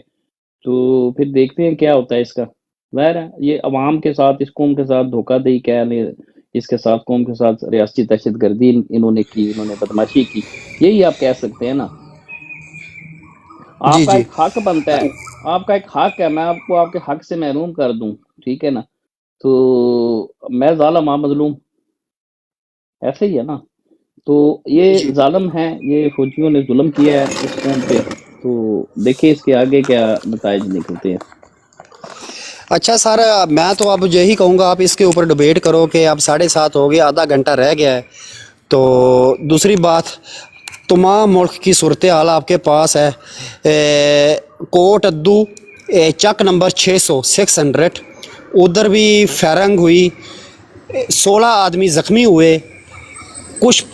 तो फिर देखते हैं क्या होता है इसका। ज़ाहिर है ये अवाम के साथ, इस कौम के साथ धोखाधड़ी क्या है, इसके साथ कौम के साथ रियासती दहशतगर्दी इन्होंने की, इन्होंने बदमाशी की, यही आप कह सकते हैं ना। जी आपका जी। एक हक बनता है, आपका एक हक है, मैं आपको आपके हक से महरूम कर दूं, ठीक है ना, तो मैं जालिम हाँ मजलूम, ऐसे ही है ना। तो ये जी जालिम है, ये फौजियों ने जुल्म किया है इस कौम पे, तो देखिए इसके आगे क्या नताइज निकलते हैं। अच्छा सर, मैं तो अब यही कहूँगा आप इसके ऊपर डिबेट करो कि अब 7:30 हो गया, आधा घंटा रह गया है। तो दूसरी बात, तमाम मुल्क की सूरत हाल आपके पास है। कोट अद्दू चक नंबर 600 उधर भी फायरिंग हुई, 16 आदमी ज़ख्मी हुए, कुछ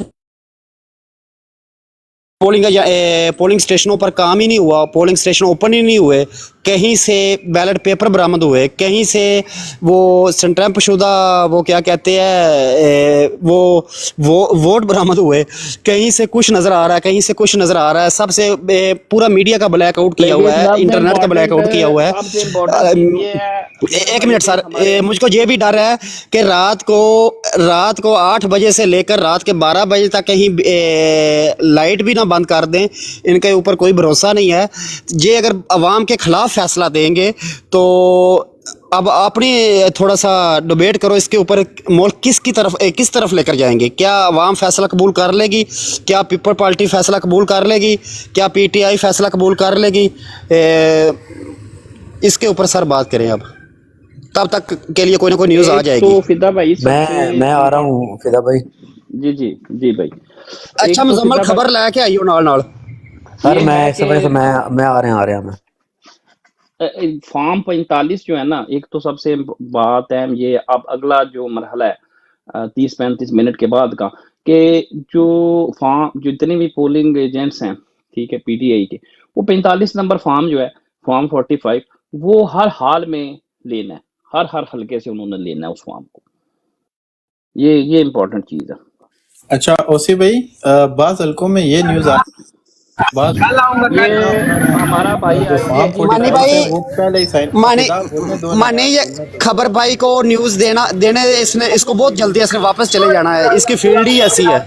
पोलिंग स्टेशनों पर काम ही नहीं हुआ, पोलिंग स्टेशन ओपन ही नहीं हुए, कहीं से बैलेट पेपर बरामद हुए, कहीं से वो स्टैंप शुदा वो क्या कहते हैं वो वोट बरामद हुए, कहीं से कुछ नज़र आ रहा है, कहीं से कुछ नज़र आ रहा है। सबसे पूरा मीडिया का ब्लैकआउट किया हुआ है, इंटरनेट का ब्लैकआउट किया हुआ है। एक मिनट सर, मुझको ये भी डर है कि रात को 8 बजे से लेकर रात के 12 बजे तक कहीं लाइट भी ना बंद कर दें, इनके ऊपर कोई भरोसा नहीं है। ये अगर अवाम के खिलाफ फैसला देंगे तो अब आपने थोड़ा सा डिबेट करो इसके ऊपर, मुल्क किस तरफ लेकर जाएंगे? क्या अवाम फैसला कबूल कर लेगी? क्या पीपल पार्टी फैसला कबूल कर लेगी? क्या पीटीआई फैसला कबूल कर लेगी? इसके ऊपर सर बात करें अब, तब तक के लिए कोई ना कोई न्यूज़ आ जाएगी। तो फिदा भाई मैं आ रहा हूँ फिदा भाई। जी जी जी भाई। अच्छा मुजम्मल खबर लेके आइयो नाल सर मैं इस वजह से मैं आ रहे हैं मैं फॉर्म 45 जो है ना, एक तो सबसे बात है ये, अब अगला जो मरहला है 30-35 मिनट के बाद का, कि जो फॉर्म जितने भी पोलिंग एजेंट्स हैं, ठीक है, पीटीआई के, वो 45 नंबर फॉर्म जो है, फॉर्म 45, वो हर हाल में लेना है, हर हल्के से उन्होंने लेना है उस फॉर्म को। ये इंपॉर्टेंट चीज है। अच्छा ओसी भाई, बाज़ हल्कों में ये न्यूज़ आ ये हमारा भाई मानी भाई ये खबर भाई को न्यूज़ देने इसको बहुत जल्दी इसने वापस चले जाना है, इसकी फील्ड ही ऐसी है।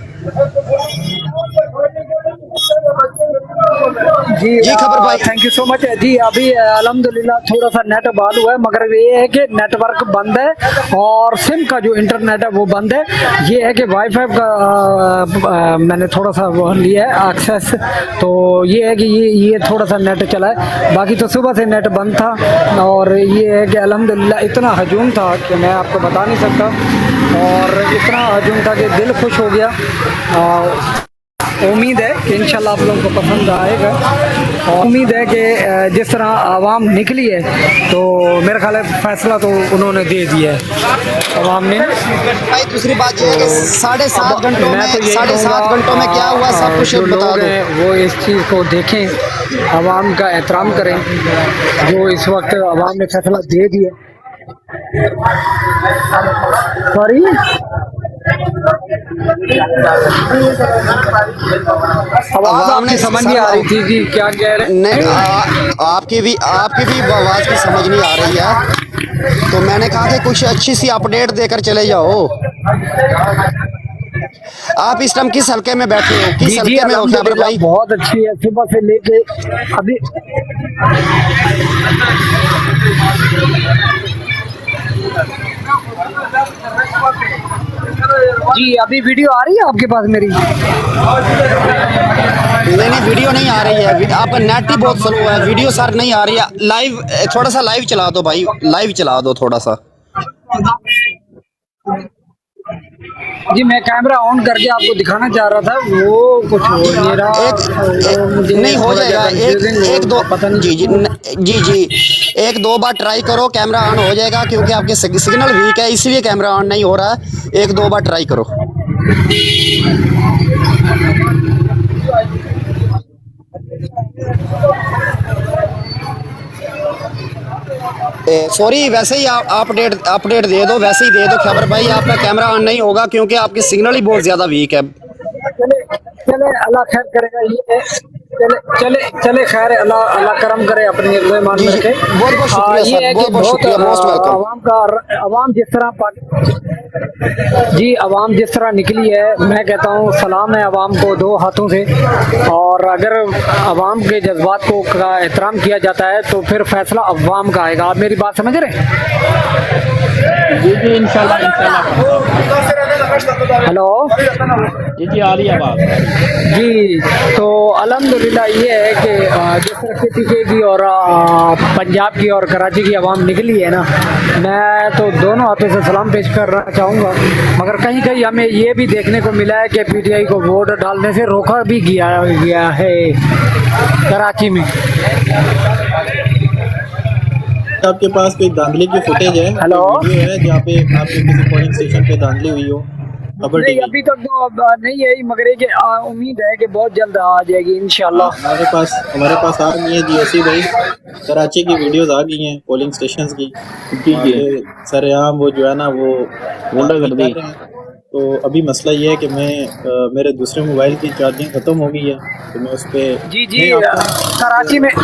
जी खबर भाई। थैंक यू सो मच जी। अभी अल्हम्दुलिल्लाह थोड़ा सा नेट बहाल हुआ है, मगर ये है कि नेटवर्क बंद है और सिम का जो इंटरनेट है वो बंद है। ये है कि वाईफाई का मैंने थोड़ा सा वो लिया है एक्सेस, तो ये है कि ये थोड़ा सा नेट चला है, बाकी तो सुबह से नेट बंद था। और ये है कि अल्हम्दुलिल्लाह इतना हजूम था कि मैं आपको बता नहीं सकता, और इतना हजूम था कि दिल खुश हो गया। उम्मीद है कि इंशाल्लाह आप लोगों को पसंद आएगा, और उम्मीद है कि जिस तरह आवाम निकली है तो मेरा ख्याल है फैसला तो उन्होंने दे दिया है आवाम ने। भाई दूसरी बात ये है कि 7.5 घंटों में, मैं तो यही 7.5 घंटों में क्या हुआ सब कुछ जो बता लोग दो। हैं वो इस चीज़ को देखें, आवाम का एहतराम करें, जो इस वक्त आवाम ने फैसला दे दिया। सॉरी आवाज आपकी समझ नहीं आ रही थी जी, क्या कह रहे हैं? नहीं, आपकी भी आवाज़ की समझ नहीं आ रही है, तो मैंने कहा कि कुछ अच्छी सी अपडेट देकर चले जाओ। आप इस टाइम किस हल्के में बैठे हो, किस हल्के में हो खैबर भाई? बहुत अच्छी है, सुबह से लेके अभी। जी अभी वीडियो आ रही है आपके पास मेरी? नहीं वीडियो नहीं आ रही है, आपका नेट ही बहुत स्लो है, वीडियो सर नहीं आ रही है। लाइव थोड़ा सा लाइव चला दो भाई, लाइव चला दो थोड़ा सा। जी मैं कैमरा ऑन करके आपको दिखाना चाह रहा था, वो कुछ हो नहीं रहा। नहीं हो जाएगा, एक दो पता नहीं। जी 1-2 बार ट्राई करो, कैमरा ऑन हो जाएगा, क्योंकि आपके सिग्नल वीक है इसलिए कैमरा ऑन नहीं हो रहा है। 1-2 बार ट्राई करो। सॉरी, वैसे ही आप अपडेट दे दो, वैसे ही दे दो खबर भाई, आपका कैमरा ऑन नहीं होगा क्योंकि आपकी सिग्नल ही बहुत ज़्यादा वीक है। चले अल्लाह खैर करेगा, ये चले खैर, अल्लाह करम करे, अपने मान रखे। बहुत बहुत शुक्रिया सर, बहुत बहुत शुक्रिया, मोस्ट वेलकम। आवाम जिस तरह निकली है, मैं कहता हूँ सलाम है आवाम को 2 हाथों से। और अगर आवाम के जज्बात को का एहतराम किया जाता है तो फिर फैसला अवाम का आएगा। आप मेरी बात समझ रहे हैं? जी जी इंशाल्लाह इंशाल्लाह। हेलो जी जी आ रही है आवाज़, आ रही है। जी। तो अल्हम्दुलिल्लाह ये है कि जिस तरह के पीके की और पंजाब की और कराची की आवाम निकली है ना, मैं तो दोनों हाथों से सलाम पेश करना चाहूँगा। मगर कहीं कहीं हमें ये भी देखने को मिला है कि पीटीआई को वोट डालने से रोका भी गया है कराची में। आपके पास कोई धांधली की फुटेज है, हेलो। कोई वीडियो है जहाँ पे आपके किसी पोलिंग स्टेशन पे धांधली हुई हो? खबर नहीं, टीवी। अभी तक तो नहीं है, मगर ये कि उम्मीद है कि बहुत जल्द आ जाएगी इंशाल्लाह। हमारे पास आ गई है जी ओसी भाई, कराची की वीडियोस आ गई हैं पोलिंग स्टेशंस की। जी वहाँ जी पे सरेआम वो जो है ना वो धांधली गुंडागर्दी। कर रहे हैं। तो अभी मसला ये है कि मेरे दूसरे मोबाइल की चार्जिंग खत्म हो गई है, तो मैं उस पे जी जी। नहीं आपको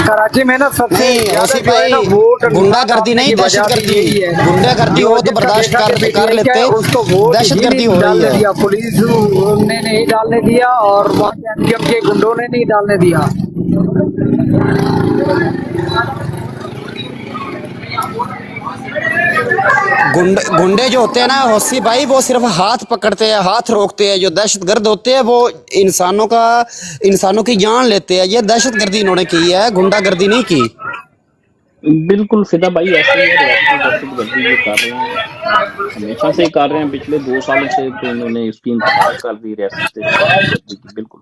कराची में ना सबसे नहीं ज्यादा ओसी जो है भाई, ना वोट गुंडागर्दी नहीं, की वजह भी दहशतगर्दी। यही है। गुंडागर्दी जो हो तो जिसका बर्दाश्त देखा कि कर PTI लेते, उसको वोट ही दहशतगर्दी नहीं हो रही डालने है। दिया, पुलिस ने नहीं डालने दिया और वहाँ के एनडीएम के गुंडों ने नहीं डालने दिया। गुंडे जो होते हैं ना होसी भाई, वो सिर्फ हाथ पकड़ते हैं, हाथ रोकते हैं। जो दहशतगर्द होते हैं वो इंसानों की जान लेते हैं। ये दहशतगर्दी इन्होंने की है, गुंडागर्दी नहीं की। बिल्कुल फिदा भाई ऐसे ही है, रियासती दहशतगर्दी ये कर रहे हैं, हमेशा से ही कर रहे हैं। पिछले 2 सालों से तो इन्होंने इसकी इंतहा कर दी रियासती दहशतगर्दी की। बिल्कुल।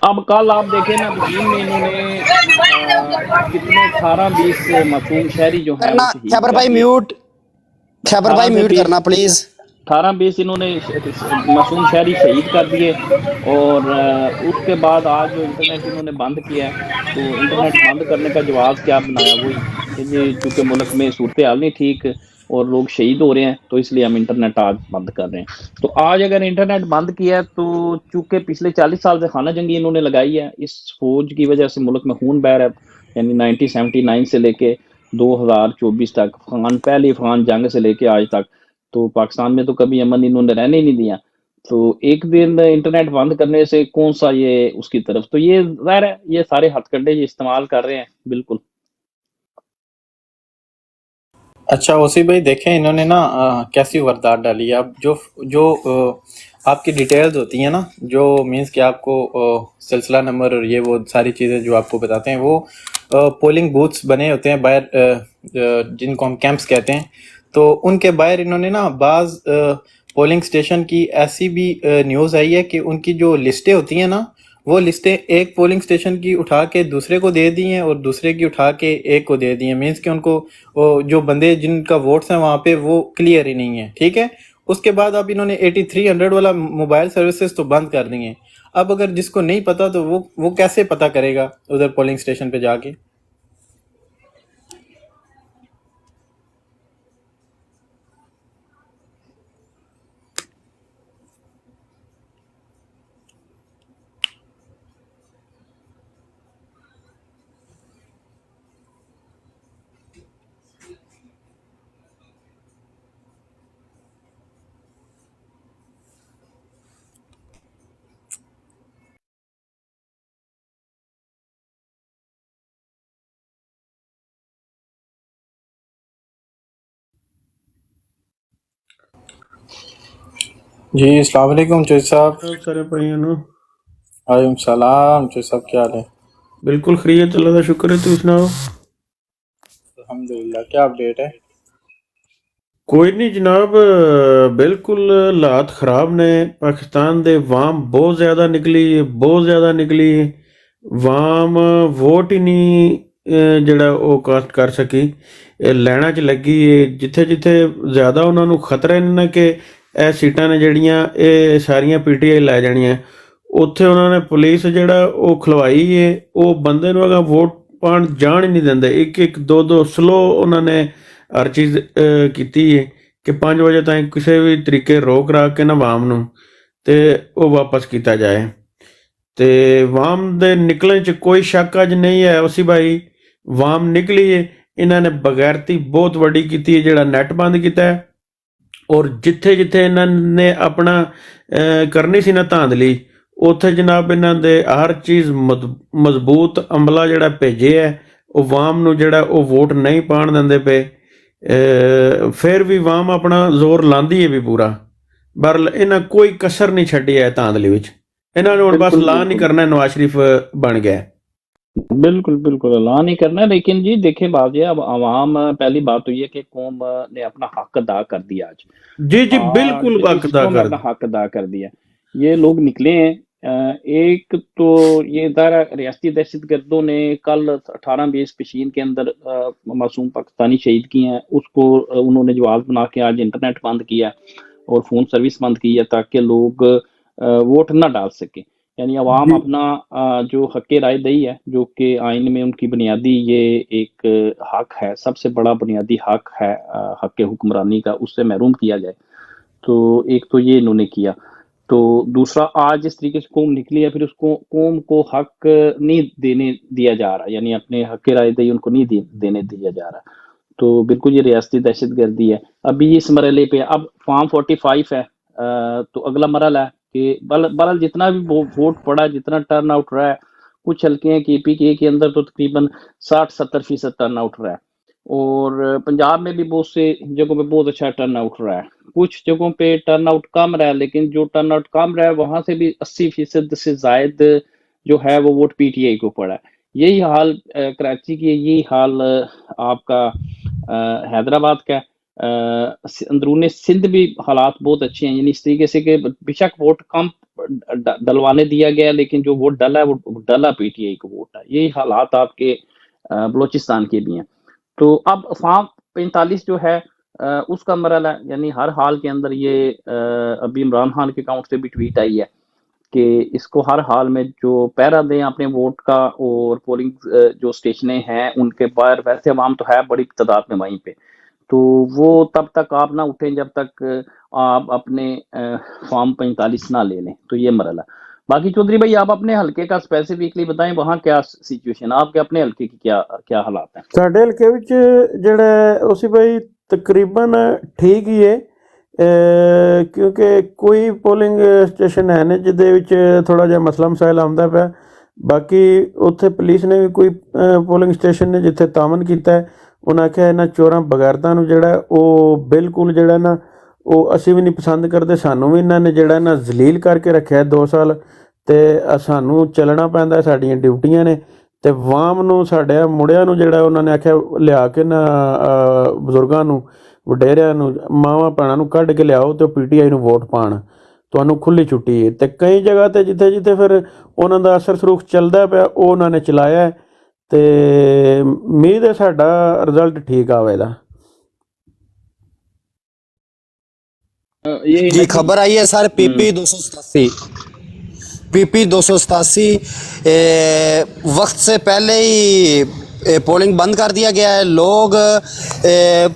अब कल आप देखें ना, बीजिंग में इन्होंने कितने 18-20 मासूम शहरी जो हैं वो करना शहीद खैबर कर भाई दिए। म्यूट, खैबर भाई 18 से म्यूट 20 करना प्लीज। 18-20 इन्होंने मासूम शहरी शहीद कर दिए। और उसके बाद आज जो इंटरनेट इन्होंने बंद किया है, तो इंटरनेट बंद करने का जवाब क्या बनाया, वही कि जी चूंकि मुल्क में सूरत हाल नहीं ठीक और लोग शहीद हो रहे हैं, तो इसलिए हम इंटरनेट आज बंद कर रहे हैं। तो आज अगर इंटरनेट बंद किया है, तो चूंकि पिछले 40 साल से खाना जंगी इन्होंने लगाई है, इस फौज की वजह से मुल्क में खून बह रहा है। यानी 1979 से लेके 2024 तक, पहली अफगान जंग से लेके आज तक, तो पाकिस्तान में तो कभी अमन इन्होंने रहने ही नहीं दिया। तो एक दिन इंटरनेट बंद करने से कौन सा ये उसकी तरफ, तो ये जाहिर है ये सारे हथकंडे ये इस्तेमाल कर रहे हैं। बिल्कुल। अच्छा ओसी भाई देखें, इन्होंने ना कैसी वारदात डाली है। अब जो जो आपकी डिटेल्स होती हैं ना, जो मींस कि आपको सिलसिला नंबर और ये वो सारी चीज़ें जो आपको बताते हैं, वो पोलिंग बूथ्स बने होते हैं बाहर, जिनको हम कैंप्स कहते हैं। तो उनके बाहर इन्होंने ना बाज़ पोलिंग स्टेशन की ऐसी भी न्यूज़ आई है कि उनकी जो लिस्टें होती हैं ना, वो लिस्टें एक पोलिंग स्टेशन की उठा के दूसरे को दे दी हैं और दूसरे की उठा के एक को दे दी हैं। मीन्स कि उनको जो बंदे जिनका वोट्स हैं वहाँ पे वो क्लियर ही नहीं है, ठीक है। उसके बाद अब इन्होंने 8300 वाला मोबाइल सर्विसेज तो बंद कर दिए हैं। अब अगर जिसको नहीं पता तो वो कैसे पता करेगा उधर पोलिंग स्टेशन पे जाके? जी अस्सलाम वालेकुम चौधरी साहब। सारे भाइयों ਨੂੰ वालेकुम सलाम चौधरी साहब, क्या हाल है? बिल्कुल खैरियत, अल्लाह का शुक्र है। तू सुनाओ? अल्हम्दुलिल्लाह, क्या अपडेट है? कोई नहीं जनाब, बिल्कुल हालात खराब ने। पाकिस्तान दे वाम बहुत ज़्यादा निकली वाम वोट ही नहीं ਜਿਹੜਾ ਉਹ ਕਾਸਟ ਕਰ ਸਕੀ। ਇਹ ਲੈਣਾ 'ਚ ਲੱਗੀ ਏ। ਜਿੱਥੇ ਜਿੱਥੇ ਜ਼ਿਆਦਾ ਉਹਨਾਂ ਨੂੰ ਖਤਰਾ ਨੇ ਕਿ ਇਹ ਸੀਟਾਂ ਨੇ ਜਿਹੜੀਆਂ ਇਹ ਸਾਰੀਆਂ ਪੀਟੀਆਈ ਲੈ ਜਾਣੀਆਂ, ਉੱਥੇ ਉਹਨਾਂ ਨੇ ਪੁਲਿਸ ਜਿਹੜਾ ਉਹ ਖਲਵਾਈ ਏ। ਉਹ ਬੰਦੇ ਨੂੰ ਅਗਾ ਵੋਟ ਪਾਉਣ ਜਾਣ ਹੀ ਨਹੀਂ ਦਿੰਦੇ। ਇੱਕ ਦੋ ਸਲੋ ਉਹਨਾਂ ਨੇ ਹਰ ਚੀਜ਼ ਕੀਤੀ ਹੈ ਕਿ 5 ਵਜੇ ਤਾਈਂ ਕਿਸੇ ਵੀ ਤਰੀਕੇ ਰੋਕ ਰਾਕ ਕੇ ਨਾ ਵਾਮ ਨੂੰ ਤੇ ਉਹ ਵਾਪਸ ਕੀਤਾ ਜਾਏ। ਤੇ ਵਾਮ ਦੇ ਨਿਕਲਣ 'ਚ ਕੋਈ ਸ਼ੱਕ ਅੱਜ ਨਹੀਂ ਹੈ ਉਸੀ ਭਾਈ, ਵਾਮ ਨਿਕਲੀ ਹੈ। ਇਹਨਾਂ ਨੇ ਬਗੈਰਤੀ ਬਹੁਤ ਵੱਡੀ ਕੀਤੀ ਹੈ, ਜਿਹੜਾ ਨੈਟ ਬੰਦ ਕੀਤਾ ਹੈ। ਔਰ ਜਿੱਥੇ ਜਿੱਥੇ ਇਹਨਾਂ ਨੇ ਆਪਣਾ ਕਰਨੀ ਸੀ ਨਾ ਧਾਂਦਲੀ, ਉੱਥੇ ਜਨਾਬ ਇਹਨਾਂ ਦੇ ਹਰ ਚੀਜ਼ ਮਜ਼ਬੂਤ ਅਮਲਾ ਜਿਹੜਾ ਭੇਜਿਆ ਹੈ ਉਹ ਵਾਮ ਨੂੰ ਜਿਹੜਾ ਉਹ ਵੋਟ ਨਹੀਂ ਪਾਣ ਦਿੰਦੇ ਪਏ। ਫਿਰ ਵੀ ਵਾਮ ਆਪਣਾ ਜ਼ੋਰ ਲਾਂਦੀ ਹੈ ਵੀ ਪੂਰਾ, ਪਰ ਇਹਨਾਂ ਕੋਈ ਕਸਰ ਨਹੀਂ ਛੱਡੀ ਹੈ ਧਾਂਦਲੀ ਵਿੱਚ। ਇਹਨਾਂ ਨੂੰ ਹੁਣ ਬਸ बिल्कुल ਲਾ ਨਹੀਂ बिल्कुल ਕਰਨਾ, नवाज शरीफ बन गया है। बिल्कुल बिल्कुल अला नहीं करना, लेकिन जी देखें बात ये, अब आवाम, पहली बात तो ये कि कौम ने अपना हक अदा कर दिया आज। जी जी आज बिल्कुल हक अदा इसको में कर अपना हक अदा कर दिया। ये लोग निकले हैं। एक तो ये दायरा रियासती दहशतगर्दों ने कल 18-20 पेशीन के अंदर मासूम पाकिस्तानी शहीद किए हैं, उसको उन्होंने जवाब बना के आज इंटरनेट बंद किया और फ़ोन सर्विस बंद की है ताकि लोग वोट ना डाल सके। यानी अवाम जी अपना जो हक राय दही है, जो कि आइन में उनकी बुनियादी ये एक हक है, सबसे बड़ा बुनियादी हक है हक हुक्मरानी का, उससे महरूम किया जाए। तो एक तो ये इन्होंने किया। तो दूसरा, आज जिस तरीके से कौम निकली है, फिर उसको कौम को हक नहीं देने दिया जा रहा, यानी अपने हक राय दही उनको नहीं देने दिया जा रहा। तो बिल्कुल ये रियासती दहशतगर्दी है। अभी इस मरहले पे अब फॉर्म 45 है, तो अगला मरहला है कि बहरहाल जितना भी वोट पड़ा, जितना टर्न आउट रहा है, कुछ हल्के हैं KPK के अंदर तो तकरीबन 60-70% टर्न आउट रहा है, और पंजाब में भी बहुत से जगहों पे बहुत अच्छा टर्न आउट रहा है। कुछ जगहों पे टर्न आउट कम रहा है, लेकिन जो टर्न आउट कम रहा है वहां से भी 80% से जायद जो है वो वोट PTI को पड़ा है। यही हाल कराची की है, यही हाल आपका हैदराबाद का है। अंदरूनी सिंध भी हालात बहुत अच्छे हैं, यानी इस तरीके से कि बेशक वोट कम डलवाने दिया गया, लेकिन जो वोट डला है वो डला PTI को वोट है। यही हालात आपके बलोचिस्तान के भी हैं। तो अब फॉर्म 45 जो है उसका मरहला है, यानी हर हाल के अंदर ये अभी इमरान खान के अकाउंट से भी ट्वीट आई है कि इसको हर हाल में जो पहरा दें अपने वोट का, और पोलिंग जो स्टेशनें हैं उनके बाहर, वैसे अवाम तो है बड़ी तादाद में वहीं पे, तो वो तब तक आप ना उठें जब तक आप अपने फॉर्म 45 ना ले लें। तो ये मरहला। बाकी चौधरी भाई आप अपने हल्के का स्पेसिफिकली बताएं, वहाँ क्या सिचुएशन, आपके अपने हल्के की क्या क्या हालात हैं? ਸਾਡੇ ਹਲਕੇ ਵਿੱਚ ਜਿਹੜਾ ਉਸੇ ਭਾਈ ਤਕਰੀਬਨ ਠੀਕ ਹੀ ਹੈ, ਕਿਉਂਕਿ ਕੋਈ ਪੋਲਿੰਗ ਸਟੇਸ਼ਨ ਹੈ ਨੇ ਜਿਹਦੇ ਵਿੱਚ ਥੋੜਾ ਜਿਹਾ ਮਸਲਾ ਮਸਾਇਲ ਆਉਂਦਾ ਪਿਆ। ਬਾਕੀ ਉੱਥੇ ਪੁਲਿਸ ਨੇ ਵੀ ਕੋਈ ਪੋਲਿੰਗ ਸਟੇਸ਼ਨ ਨੇ ਜਿੱਥੇ ਤਾਮਨ ਕੀਤਾ ਹੈ, ਉਹਨਾਂ ਆਖਿਆ ਇਹਨਾਂ ਚੋਰਾਂ ਬਗੈਰਤਾਂ ਨੂੰ ਜਿਹੜਾ ਉਹ ਬਿਲਕੁਲ ਜਿਹੜਾ ਨਾ ਉਹ ਅਸੀਂ ਵੀ ਨਹੀਂ ਪਸੰਦ ਕਰਦੇ, ਸਾਨੂੰ ਵੀ ਇਹਨਾਂ ਨੇ ਜਿਹੜਾ ਨਾ ਜ਼ਲੀਲ ਕਰਕੇ ਰੱਖਿਆ 2 ਸਾਲ, ਤੇ ਸਾਨੂੰ ਚੱਲਣਾ ਪੈਂਦਾ, ਸਾਡੀਆਂ ਡਿਊਟੀਆਂ ਨੇ। ਤੇ ਵਾਮ ਨੂੰ ਸਾਡੇ ਮੁੰਡਿਆਂ ਨੂੰ ਜਿਹੜਾ ਉਹਨਾਂ ਨੇ ਆਖਿਆ ਲਿਆ ਕੇ ਨਾ ਬਜ਼ੁਰਗਾਂ ਨੂੰ, ਵਡੇਰਿਆਂ ਨੂੰ, ਮਾਵਾਂ ਭੈਣਾਂ ਨੂੰ ਕੱਢ ਕੇ ਲਿਆਓ ਤੇ PTI ਨੂੰ ਵੋਟ ਪਾਣ, ਤੁਹਾਨੂੰ ਖੁੱਲੀ ਛੁੱਟੀ ਹੈ। ਤੇ ਕਈ ਜਗ੍ਹਾ ਤੇ ਜਿੱਥੇ ਜਿੱਥੇ ਫਿਰ ਉਹਨਾਂ ਦਾ ਅਸਰ ਸਰੂਖ ਚੱਲਦਾ ਪਿਆ ਉਹ ਉਹਨਾਂ ਨੇ ਚਲਾਇਆ, ਤੇ ਉਮੀਦ ਹੈ ਸਾਡਾ ਰਿਜ਼ਲਟ ਠੀਕ ਆਵੇਗਾ। जी खबर आई है सर, PP 287 वक्त से पहले ही पोलिंग बंद कर दिया गया है। लोग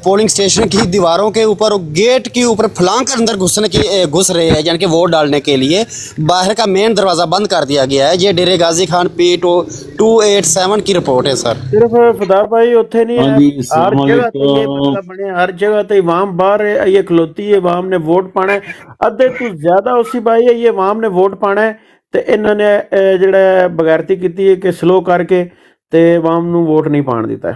पोलिंग स्टेशन की दीवारों के ऊपर, गेट के ऊपर फलांग कर अंदर घुस रहे हैं, यानी कि वोट डालने के लिए। बाहर का मेन दरवाज़ा बंद कर दिया गया है। ये डेरे गाजी खान P287 की रिपोर्ट है सर। सिर्फ खुदा भाई उत्थे नहीं है, हर जगह ते ये मसला बने, हर जगह ते वाम बाहर है, ये खलोती है, वाम ने वोट पाना है, अद्धे तो ज्यादा उसी भाई है, ये वाम ने वोट पाना है, ते इन्होंने ਜਿਹੜਾ ਬਗੈਰਤੀ ਕੀਤੀ ਹੈ ਕਿ स्लो करके ਤੇ वाम ਨੂੰ वोट नहीं पाण ਦਿੱਤਾ।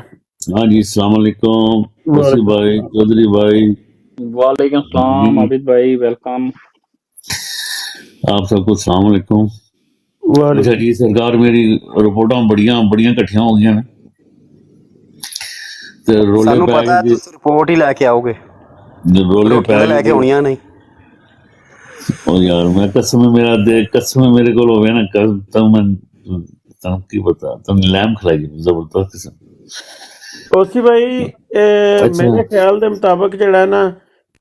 हाँ जी, अस्सलाम वालेकुम वसी भाई, चौधरी भाई। वालेकुम सलाम आबिद भाई, वेलकम। आप सबको अस्सलाम वालेकुम। अच्छा जी सरकार, मेरी रिपोर्टां बड़ियां बड़ियां इकट्ठियां हो गई ने ते रोले सानू पै पता है गए, तुम रिपोर्ट ही लेके आओगे, रोले पै रोटियां लेके गए। होनियां नहीं। ओ यार मैं कसम मेरा दे, कसम मेरे को होवे ना कसम, मैं तुम की बता, तुम लैम खिलाई जबरदस्त किस्म। ਉਸੀ ਭਾਈ ਮੇਰੇ ख्याल ਦੇ ਮੁਤਾਬਕ ਜਿਹੜਾ ਨਾ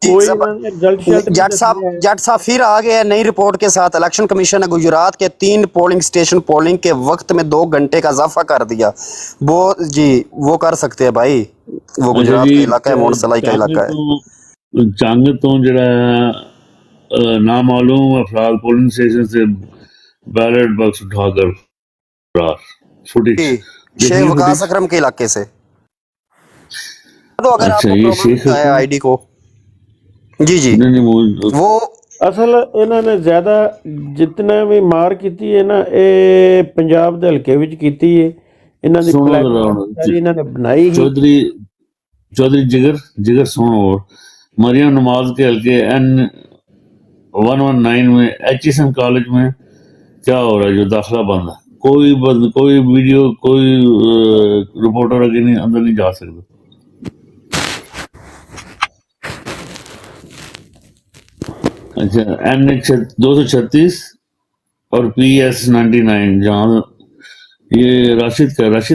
कोई रिजल्ट जट साहब फिर आ गए नई रिपोर्ट के साथ। इलेक्शन कमीशन ने गुजरात के 3 पोलिंग स्टेशन पोलिंग के वक्त में 2 घंटे का इजाफा कर दिया। वो जी वो कर सकते हैं भाई, वो गुजरात का इलाका है, मोनसलाई का इलाका है। जंग तो जरा नामालूम अफराद पोलिंग स्टेशन से बैलेट बॉक्स उठाकर फुटेज शेख वकास अकरम के इलाके से। तो अगर अच्छा, ये शेख आईडी को जी जी वो असल इन्होंने ज्यादा जितना भी मार की है ना, ये पंजाब के हल्के विच कीती है, ਇਹਨਾਂ ਦੀ ਸੁਣੋ collection ਜਰਾ ਹੁਣ ਸਾਰੀ ਇਹਨਾਂ ਨੇ ਬਣਾਈ ਹੀ। चौधरी जिगर सुनो। और मरियम नमाज के हल्के N119 में HSM कॉलेज में क्या हो रहा है जो दाखिला बंद है? कोई वीडियो कोई रिपोर्टर आगे नहीं अंदर नहीं जा सकता। अच्छा NH 236 और PS 99 जहाँ ये राशिद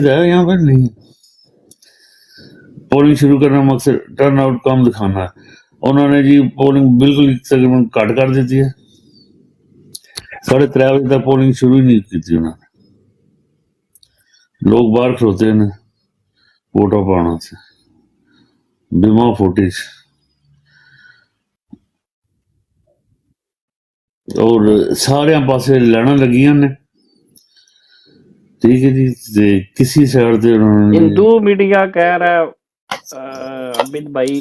है यहाँ पर नहीं। पोलिंग शुरू करना मकसद टर्न आउट कम दिखाना है। उन्होंने जी पोलिंग बिल्कुल तकरीबन घट कर दी है। 3:30 बजे तक पोलिंग शुरू ही नहीं की थी उन्होंने। लोग बाहर खलोते हैं वोटा पाना से बिमा फुटेज और सारे पासे लैना लगियां ने। ठीक है जी ते किसी साइड से उन्होंने हिंदू मीडिया कह रहा है अबिद भाई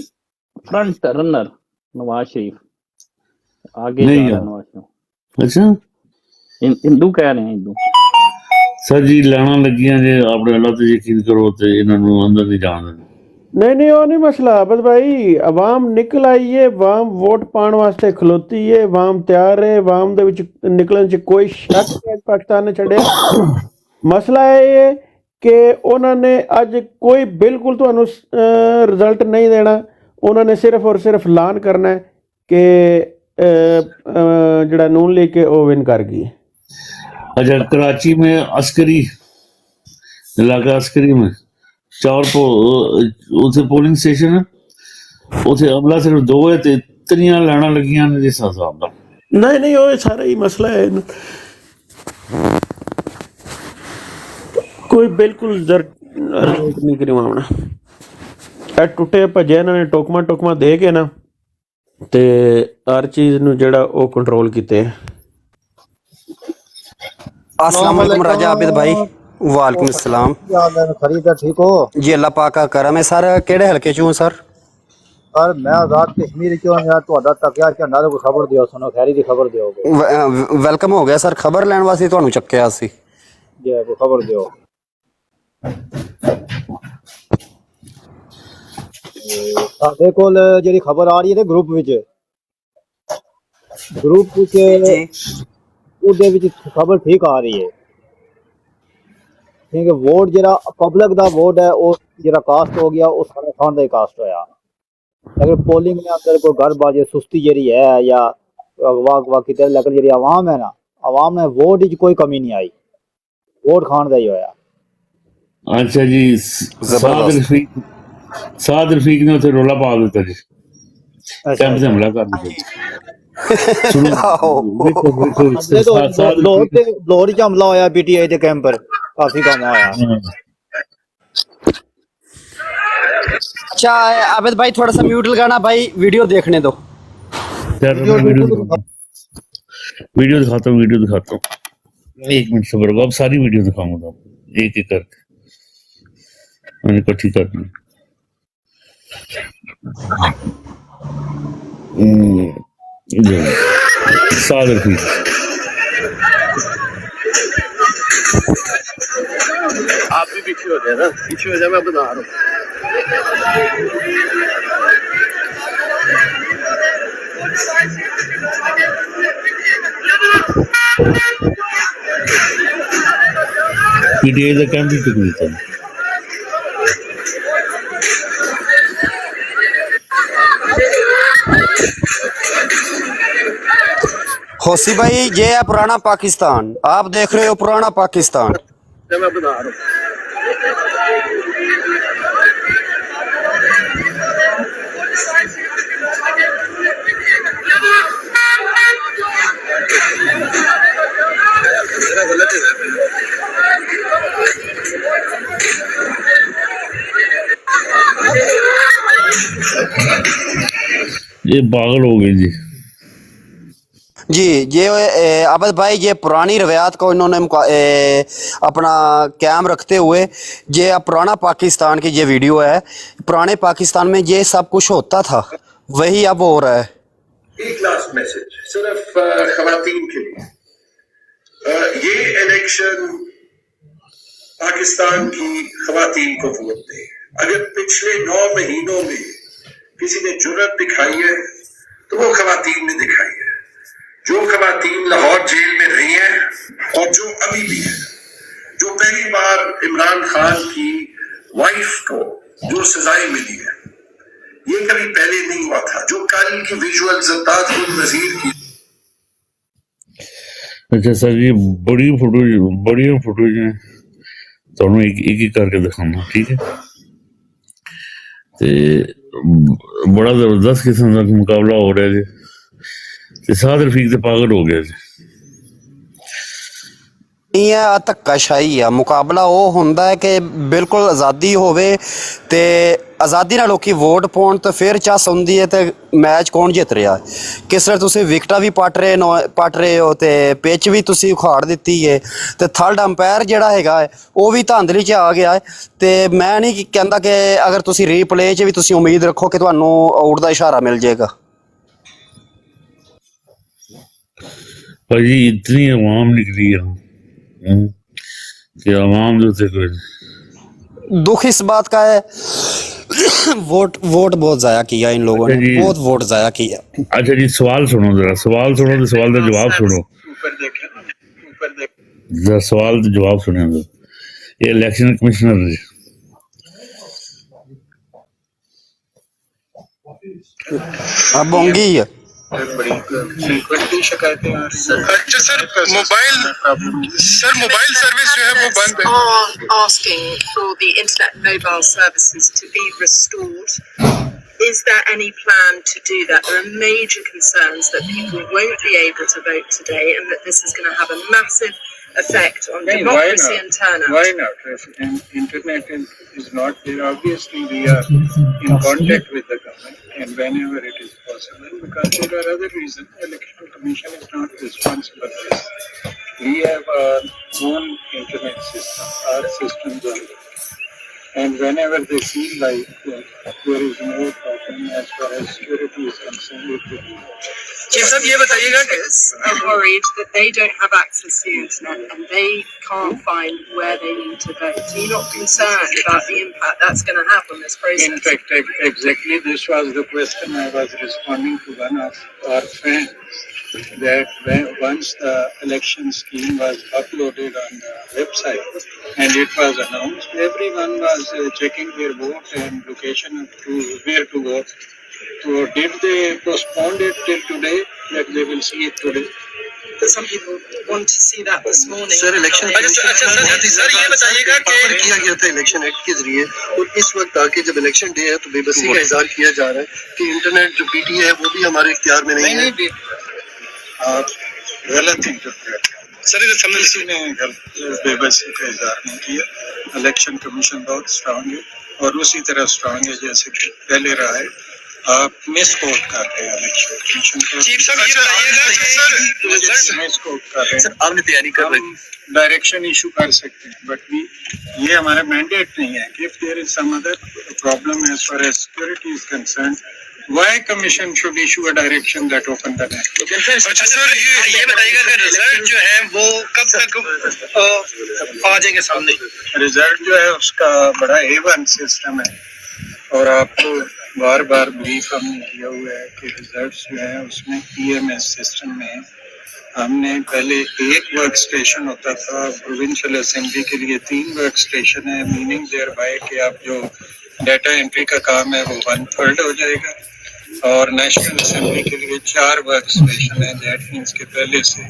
फ्रंट रनर नवाज शरीफ आगे जा नहीं रहा है यार। नवाज शरीफ। अच्छा हिंदू कह रहे हैं हिंदू। सर जी लैना लगियां जे अपने अल्लाह ते यकीन करो ते इन्हां नूं अंदर नहीं जाण देना। नहीं वो नहीं मसला अबद भाई। अवाम निकल आई है, अवाम वोट पाने वास्ते खलोती है, अवाम तैयार है, अवाम दे विच निकलण च कोई शक नहीं पाकिस्तान ने छड़िया। मसला ये कि उन्होंने अज कोई बिल्कुल तुहानू रिजल्ट नहीं देना। उन्होंने सिर्फ और सिर्फ ऐलान करना है कि जड़ा नून लीग के वो विन कर गई। अच्छा कराची में अस्करी इलाका अस्करी में उसे पोलिंग स्टेशन है उसे अमला सिर्फ 2 है ते इतनियां लाना लगियां ने जिस हिसाब दा। नहीं वो सारा ही मसला है। कोई बिल्कुल रिजल्ट नहीं करवाना। टुटे भजे इन्होंने टोकमा दे के ना ते हर चीज नूं जेड़ा वो कंट्रोल कीते। अस्सलाम वालेकुम राजा आबिद भाई। वालेकुम अस्सलाम। खरीदा ठीक हो? जी अल्लाह पाक का करम है सर। केड़े हलके चों सर? सर मैं आजाद कश्मीर क्यों यार ਤੁਹਾਡਾ ਤੱਕਿਆ ਝੰਡਾ ਦਾ ਕੋਈ ਖਬਰ ਦਿਓ ਸੁਣੋ ਖੈਰੀ ਦੀ ਖਬਰ ਦਿਓਗੇ। ਵੈਲਕਮ ਹੋ ਗਿਆ ਸਰ। ਖਬਰ ਲੈਣ ਵਾਸਤੇ ਤੁਹਾਨੂੰ ਚੱਕਿਆ ਸੀ। ਜੀ ਕੋਈ ਖਬਰ ਦਿਓ। ਸਾਡੇ ਕੋਲ ਜਿਹੜੀ ਖਬਰ ਆ ਰਹੀ ਹੈ ਤੇ ਗਰੁੱਪ ਵਿੱਚ ਉਹਦੇ ਵਿੱਚ ਖਬਰ ਠੀਕ ਆ ਰਹੀ ਹੈ। ठीक है वोट जरा पब्लिक दा वोट है वो जरा कास्ट हो गया वो सारे खान का ही कास्ट होया। अगर पोलिंग में अंदर कोई गड़बड़ सुस्ती जरी है या अगवा किते लेकिन जरी आवाम है ना आवाम ने वोट की कोई कमी नहीं आई। वोट खान का ही होया। अच्छा जी साद रफीक ने उसे रोला पा दिता जी। कैंप से हमला कर दिता। लाहौर च हमला होया पीटीआई के कैंप पर काफी कम आया। अच्छा आबिद भाई थोड़ा सा म्यूट लगाना भाई वीडियो देखने दो। वीडियो दिखाता हूँ 1 मिनट सब्र करो। अब सारी वीडियो दिखाऊंगा एक एक करके मैंने इकट्ठी करनी। सादर फीस आप भी पीछे हो जाए ना। पीछे हो जाए मैं बता रहा हूँ। पीटीआई का कैंप भी चुक देता है। होसी भाई ये है पुराना पाकिस्तान। आप देख रहे हो पुराना पाकिस्तान। मैं बता रहा हूँ। ये पागल हो गए जी। जी ये आबिद भाई ये पुरानी रवायात को इन्होंने अपना कायम रखते हुए ये पुराना पाकिस्तान की ये वीडियो है। पुराने पाकिस्तान में ये सब कुछ होता था वही अब हो रहा है। एक लास्ट मैसेज सिर्फ खवातीन के लिए। ये इलेक्शन पाकिस्तान की खवातीन को वोट दें। अगर पिछले 9 महीनों में किसी ने जुर्रत दिखाई है तो वो खवातीन ने दिखाई है। जो खवातीन लाहौर जेल में रही हैं और जो अभी भी है, जो पहली बार इमरान खान की वाइफ को जो सजाएं मिली है, ये कभी पहले नहीं हुआ था। जो कल की विजुअल ज़त्तात खुद वजीर की। अच्छा सर, ये बढ़िया फोटोज हैं, ਤੁਹਾਨੂੰ ਇੱਕ ਕਰਕੇ ਦਿਖਾਉਣਾ, ਠੀਕ ਹੈ। ਤੇ ਬੜਾ ਜ਼ਬਰਦਸਤ ਕਿਸਮ ਦਾ ਮੁਕਾਬਲਾ ਹੋ ਰਿਹਾ ਜੀ, ਤੇ ਸਾਦ ਰਫੀਕ ਤੇ ਪਾਗਲ ਹੋ ਗਿਆ ਜੀ। ਨਹੀਂ ਹੈ, ਆ ਧੱਕਾਸ਼ਾਹੀ ਆ। ਮੁਕਾਬਲਾ ਉਹ ਹੁੰਦਾ ਹੈ ਕਿ ਬਿਲਕੁਲ ਆਜ਼ਾਦੀ ਹੋਵੇ ਤੇ ਆਜ਼ਾਦੀ ਨਾਲ ਲੋਕੀ ਵੋਟ ਪਾਉਣ ਤੇ ਫਿਰ ਚੱਸ ਹੁੰਦੀ ਹੈ ਤੇ ਮੈਚ ਕੌਣ ਜਿੱਤ ਰਿਹਾ। ਕਿਸ ਤਰ੍ਹਾਂ ਤੁਸੀਂ ਵਿਕਟਾਂ ਵੀ ਪਟ ਰਹੇ ਹੋ ਤੇ ਪਿੱਚ ਵੀ ਤੁਸੀਂ ਉਖਾੜ ਦਿੱਤੀ ਹੈ ਤੇ ਥਰਡ ਅੰਪਾਇਰ ਜਿਹੜਾ ਹੈਗਾ ਹੈ ਉਹ ਵੀ ਧਾਂਦਲੀ 'ਚ ਆ ਗਿਆ ਹੈ। ਤੇ ਮੈਂ ਨਹੀਂ ਕਹਿੰਦਾ ਕਿ ਅਗਰ ਤੁਸੀਂ ਰੀਪਲੇ 'ਚ ਵੀ ਤੁਸੀਂ ਉਮੀਦ ਰੱਖੋ ਕਿ ਤੁਹਾਨੂੰ ਆਊਟ ਦਾ ਇਸ਼ਾਰਾ ਮਿਲ ਜਾਏਗਾ। ਭਾਜੀ ਇਤਨੀ ਆਵਾਮ ਨਿਕਲੀ ਆ कि आवाम जो थे कोई दुख इस बात का है, वोट बहुत जाया किया इन लोगों ने, बहुत वोट जाया किया। अच्छा जी, सवाल सुनो जरा, सवाल सुनो तो सवाल का जवाब सुनो, जरा सवाल का जवाब सुनो। ये इलेक्शन कमिश्नर बोंगी है। बड़ी शिकायतें आ रही हैं। अच्छा सर, मोबाइल सर्विस जो है वो बंद है। Asking for the internet mobile services to be restored. Is there any plan to do that? There are major concerns that people won't be able to vote today and that this is going to have a massive effect on democracy and turnout. Why not? If internet is not there, obviously we are in contact with the government and whenever it is possible, because there are other reasons. The Election Commission is not responsible for this. We have our own internet system, our systems only. And whenever they feel like there is no problem as far as security is concerned, it will be. Chief Sahib, ये बताइएगा कि are worried that they don't have access to the internet and they can't find where they need to vote. So you're not concerned about the impact that's going to have on this process? In fact, exactly this was the question I was responding to one of our friends, that once the election scheme was uploaded on the website and it was announced, everyone was checking their vote and location to where to vote. So did they postpone it till today, that they will see it today? But some people want to see that this morning. Sir election sir ये बताइएगा कि किया गया था election act के जरिए, और इस वक्त आके जब इलेक्शन डे है तो बेबसी का इजहार किया जा रहा है कि इंटरनेट जो पीटी है वो भी हमारे इख्तियार में नहीं है। आप गलत इंटरप्रेट सर, किसी ने बेबसी का इजहार नहीं किया। इलेक्शन कमीशन बहुत स्ट्रांग है और उसी तरह स्ट्रांग है जैसे कि पहले रहा है। आप मिस कोट कर रहे हैं इलेक्शन कमीशन को। चीफ साहब ये बताइएगा सर मिस कोट कर रहे हैं सर, आपने तैयारी कर रहे हैं, डायरेक्शन इशू कर सकते हैं, बट ये हमारा मैंडेट नहीं है। If there is some other problem as far as security is concern, why commission should issue a direction that open the net? अच्छा सर, ये बताइएगा कि रिजल्ट जो है वो कब तक आ जाएंगे सामने? रिजल्ट जो है उसका बड़ा A1 सिस्टम है और आपको बार बार ब्रीफ हमने किया हुआ है कि रिजल्ट्स जो है उसमें PMS सिस्टम में हमने पहले एक वर्क स्टेशन होता था, प्रोविंशियल असेंबली के लिए 3 वर्क स्टेशन है, मीनिंग देयर बाय कि आप जो डाटा एंट्री का काम है वो 1/3 हो जाएगा, और नेशनल असेंबली के लिए 4 वर्क स्टेशन है। दैट मीन्स के पहले से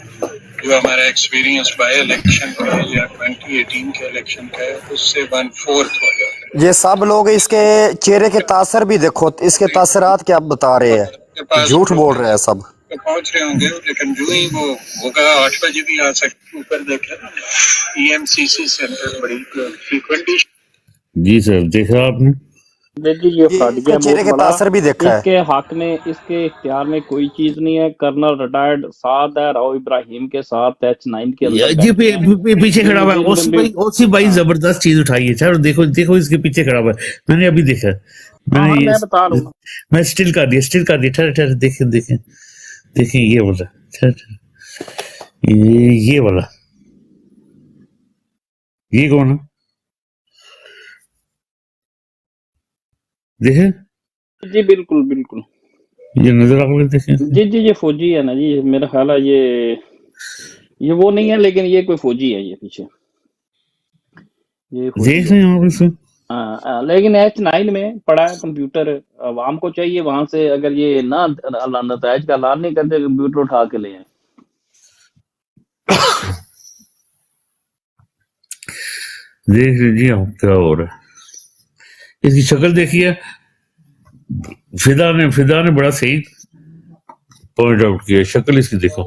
जो हमारा एक्सपीरियंस बाय इलेक्शन का है या 2018 के इलेक्शन का है उससे 1/4 हो जाएगा। ये सब लोग इसके चेहरे के तासर भी देखो, इसके तासरात क्या बता रहे हैं, झूठ बोल रहे हैं सब। तो पहुंच रहे होंगे, लेकिन जो ही वो होगा 8 बजे भी आ सकते। ऊपर देखे EMCC सेंटर बड़ी फ्रीक्वेंटली। जी सर, देखा आपने? देखिए ये फट गया चेहरे के तासर भी देखा है। इसके हक में, इसके इख्तियार में कोई चीज नहीं है। कर्नल रिटायर्ड साथ है, राव इब्राहिम के साथ H9 के अंदर जी पीछे खड़ा हुआ है। ओसी भाई जबरदस्त चीज उठाई है सर, देखो इसके पीछे खड़ा हुआ है, मैंने अभी देखा। मैंने मैं बता रहा हूँ, मैं स्टिल कर दिया। ठहर देखें ये वाला, ये वाला, ये कौन है? देखे जी बिल्कुल बिल्कुल ये नजर आप लोग देखे जी जी, ये फौजी है ना जी, मेरा ख्याल है ये वो नहीं है, लेकिन ये कोई फौजी है, ये पीछे ये फौजी देख है। रहे हैं आप इसे लेकिन H9 में पड़ा है कंप्यूटर, आवाम को चाहिए वहां से, अगर ये ना नतायज का ऐलान नहीं करते, कंप्यूटर उठा के ले आए। देख लीजिए आप क्या हो रहा है। इसकी शक्ल देखिए, फिदा ने बड़ा सही पॉइंट आउट किया, शक्ल इसकी देखो।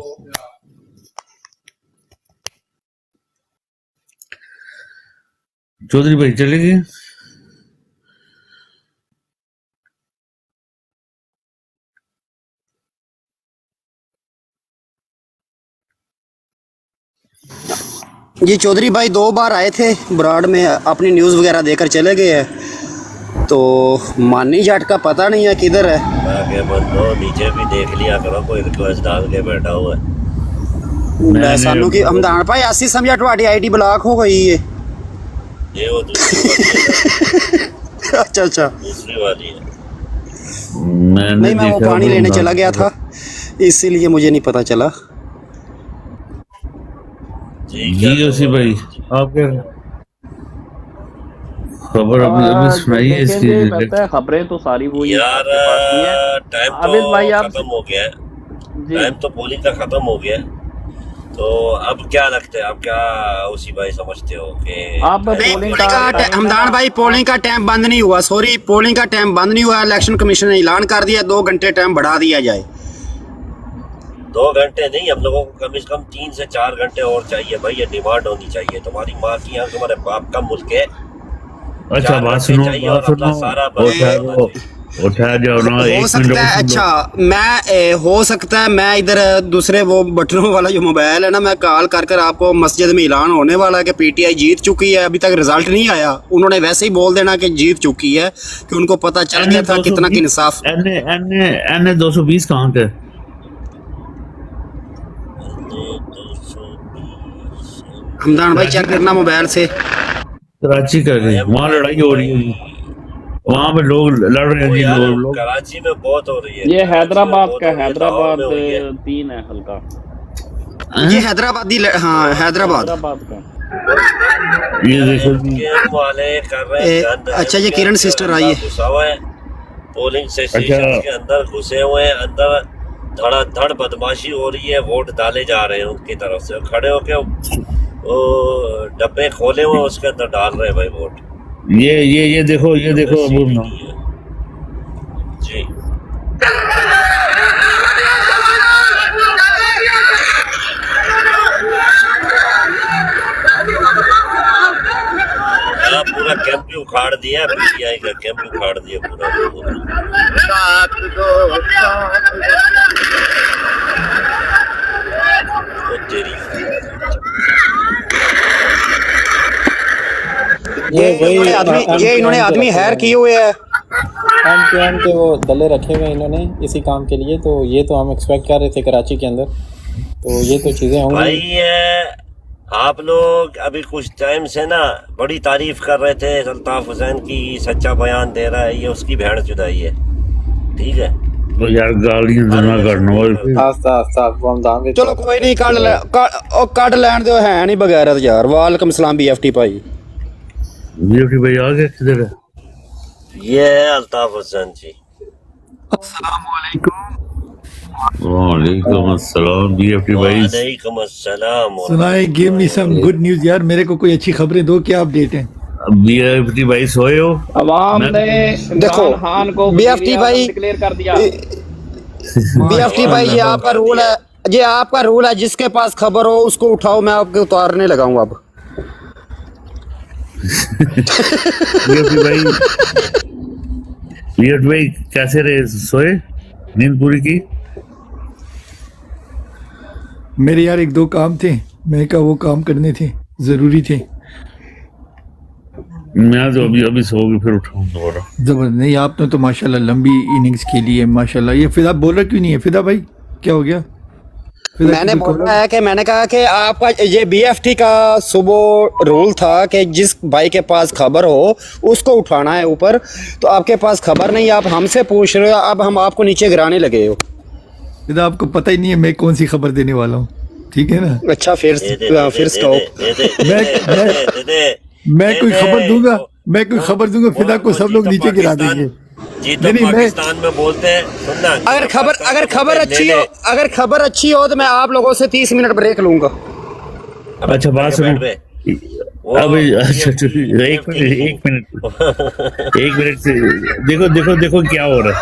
चौधरी भाई चले गए। ये चौधरी भाई 2 बार आए थे ब्राड में, अपनी न्यूज़ वगैरह देकर चले गए हैं, तो मानी जाट का पता नहीं है किधर है। आगे बंदो नीचे भी देख लिया करो, कोई रिक्वेस्ट डाल के बैठा हुआ है। सानू की हमदान भाई ऐसी समझा तुम्हारी आईडी ब्लॉक हो गई है। ये वो दूसरी अच्छा अच्छा, दूसरी वाली है। नहीं मैं वो पानी लेने चला गया था, इसीलिए मुझे नहीं पता चला। जी उसी भाई आप क्या खबर अभी सुनाइए इसकी। लगता है खबरें तो सारी वो यार टाइम तो भाई आप खत्म हो गया है, टाइम तो पोलिंग का खत्म हो गया है, तो अब क्या लगता है, आप क्या उसी भाई समझते हो कि आप पोलिंग का हमदान भाई पोलिंग का टाइम बंद नहीं हुआ, सॉरी पोलिंग का टाइम बंद नहीं हुआ, इलेक्शन कमीशन ने ऐलान कर दिया 2 घंटे टाइम बढ़ा दिया जाए। 2 घंटे नहीं, हम लोगों को कम से कम 3 से 4 घंटे और चाहिए भाई, ये डिमांड होनी चाहिए। तुम्हारी माँ की यहाँ तुम्हारे बाप का मुल्क है। अच्छा बात सुनो उठा जाओ ना, हो सकता है, अच्छा मैं हो सकता है मैं इधर दूसरे वो बटनों वाला जो मोबाइल है ना, मैं कॉल कर कर आपको मस्जिद में ऐलान होने वाला है कि पीटीआई जीत चुकी है, अभी तक रिजल्ट नहीं आया, उन्होंने वैसे ही बोल देना कि जीत चुकी है, कि उनको पता चल गया था कितना की इंसाफ। एन 220 कहाँ के हमदान भाई चेक करना मोबाइल से। कराची कर गई, वहाँ लड़ाई हो रही है जी, वहाँ पे लोग लड़ रहे हैं जी, लोग कराची में बहुत हो रही है। ये हैदराबाद का, हैदराबाद 3 है हल्का, ये हैदराबादी हाँ हैदराबाद का। ये देखो वाले कर रहे हैं। अच्छा ये किरण सिस्टर आई है, घुसा हुआ है पोलिंग स्टेशन के अंदर, घुसे हुए हैं अंदर, धड़ाधड़ बदमाशी हो रही है, वोट डाले जा रहे हैं उनकी तरफ से, खड़े होके वो डब्बे खोले हुए उसके अंदर डाल रहे हैं भाई वोट। ये देखो अबू जी पूरा कैंप ही उखाड़ दिया, पीटीआई का कैंप उखाड़ दिया पूरा। ये इन्होंने आदमी हायर किए हुए है, एम के वो दले रखे हुए इन्होंने इसी काम के लिए, तो ये तो हम एक्सपेक्ट कर रहे थे कराची के अंदर, तो ये तो चीजें होंगी भाई। आप लोग अभी कुछ टाइम से ना बड़ी तारीफ कर रहे थे अल्ताफ हुसैन की, सच्चा बयान दे रहा है, ये उसकी भेड़ चुदाई है, ठीक है तो यार गालियां ना करना। चलो कोई नहीं, कट लैंड दो, है नहीं बगैरत यार। वालेकुम सलाम बीएफटी भाई। बीएफटी भाई आ गए, किधर है? ये है अल्ताफ हुसैन जी। अस्सलाम वालेकुम अस्सलाम बीएफटी भाई। वालेकुम अस्सलाम। सुनाए, give me some good news यार, मेरे को कोई अच्छी खबरें दो, क्या अपडेट है? बीएफटी भाई सोए हो? अवाम ने देखो खान को बीएफटी भाई डिक्लेयर कर दिया। बीएफटी भाई ये आपका रूल है, ये आपका रूल है, जिसके पास खबर हो उसको उठाओ, मैं आपके उतारने लगा हूँ अब। बीएफटी भाई कैसे रहे, सोए, नींद पूरी की? मेरे यार 1-2 काम थे, मैं कहा वो काम करने थे, जरूरी थे। मैं तो अभी सो गई, फिर उठाऊं दोबारा। जबरदस्त। नहीं आपने तो माशाल्लाह लंबी इनिंग्स खेली है माशाल्लाह। ये फिदा बॉलर क्यों नहीं है? फिदा भाई क्या हो गया? मैंने बोला है कि मैंने कहा कि आपका ये बीएफटी का सुबह रूल था कि जिस भाई के पास खबर हो उसको उठाना है ऊपर, तो आपके पास खबर नहीं, आप हमसे पूछ रहे हो, अब हम आपको नीचे गिराने लगे हो। फिदा आपको पता ही नहीं है मैं कौन सी खबर देने वाला हूँ, ठीक है ना? अच्छा फिर मैं कोई खबर दूंगा, मैं कोई खबर दूंगा फिदा को सब लोग नीचे गिरा देंगे। जी तो पाकिस्तान में बोलते हैं, सुनना, अगर खबर अच्छी हो तो मैं आप लोगों से 30 मिनट ब्रेक लूंगा। अच्छा बात सुनो अभी, अच्छा एक मिनट से देखो क्या हो रहा है।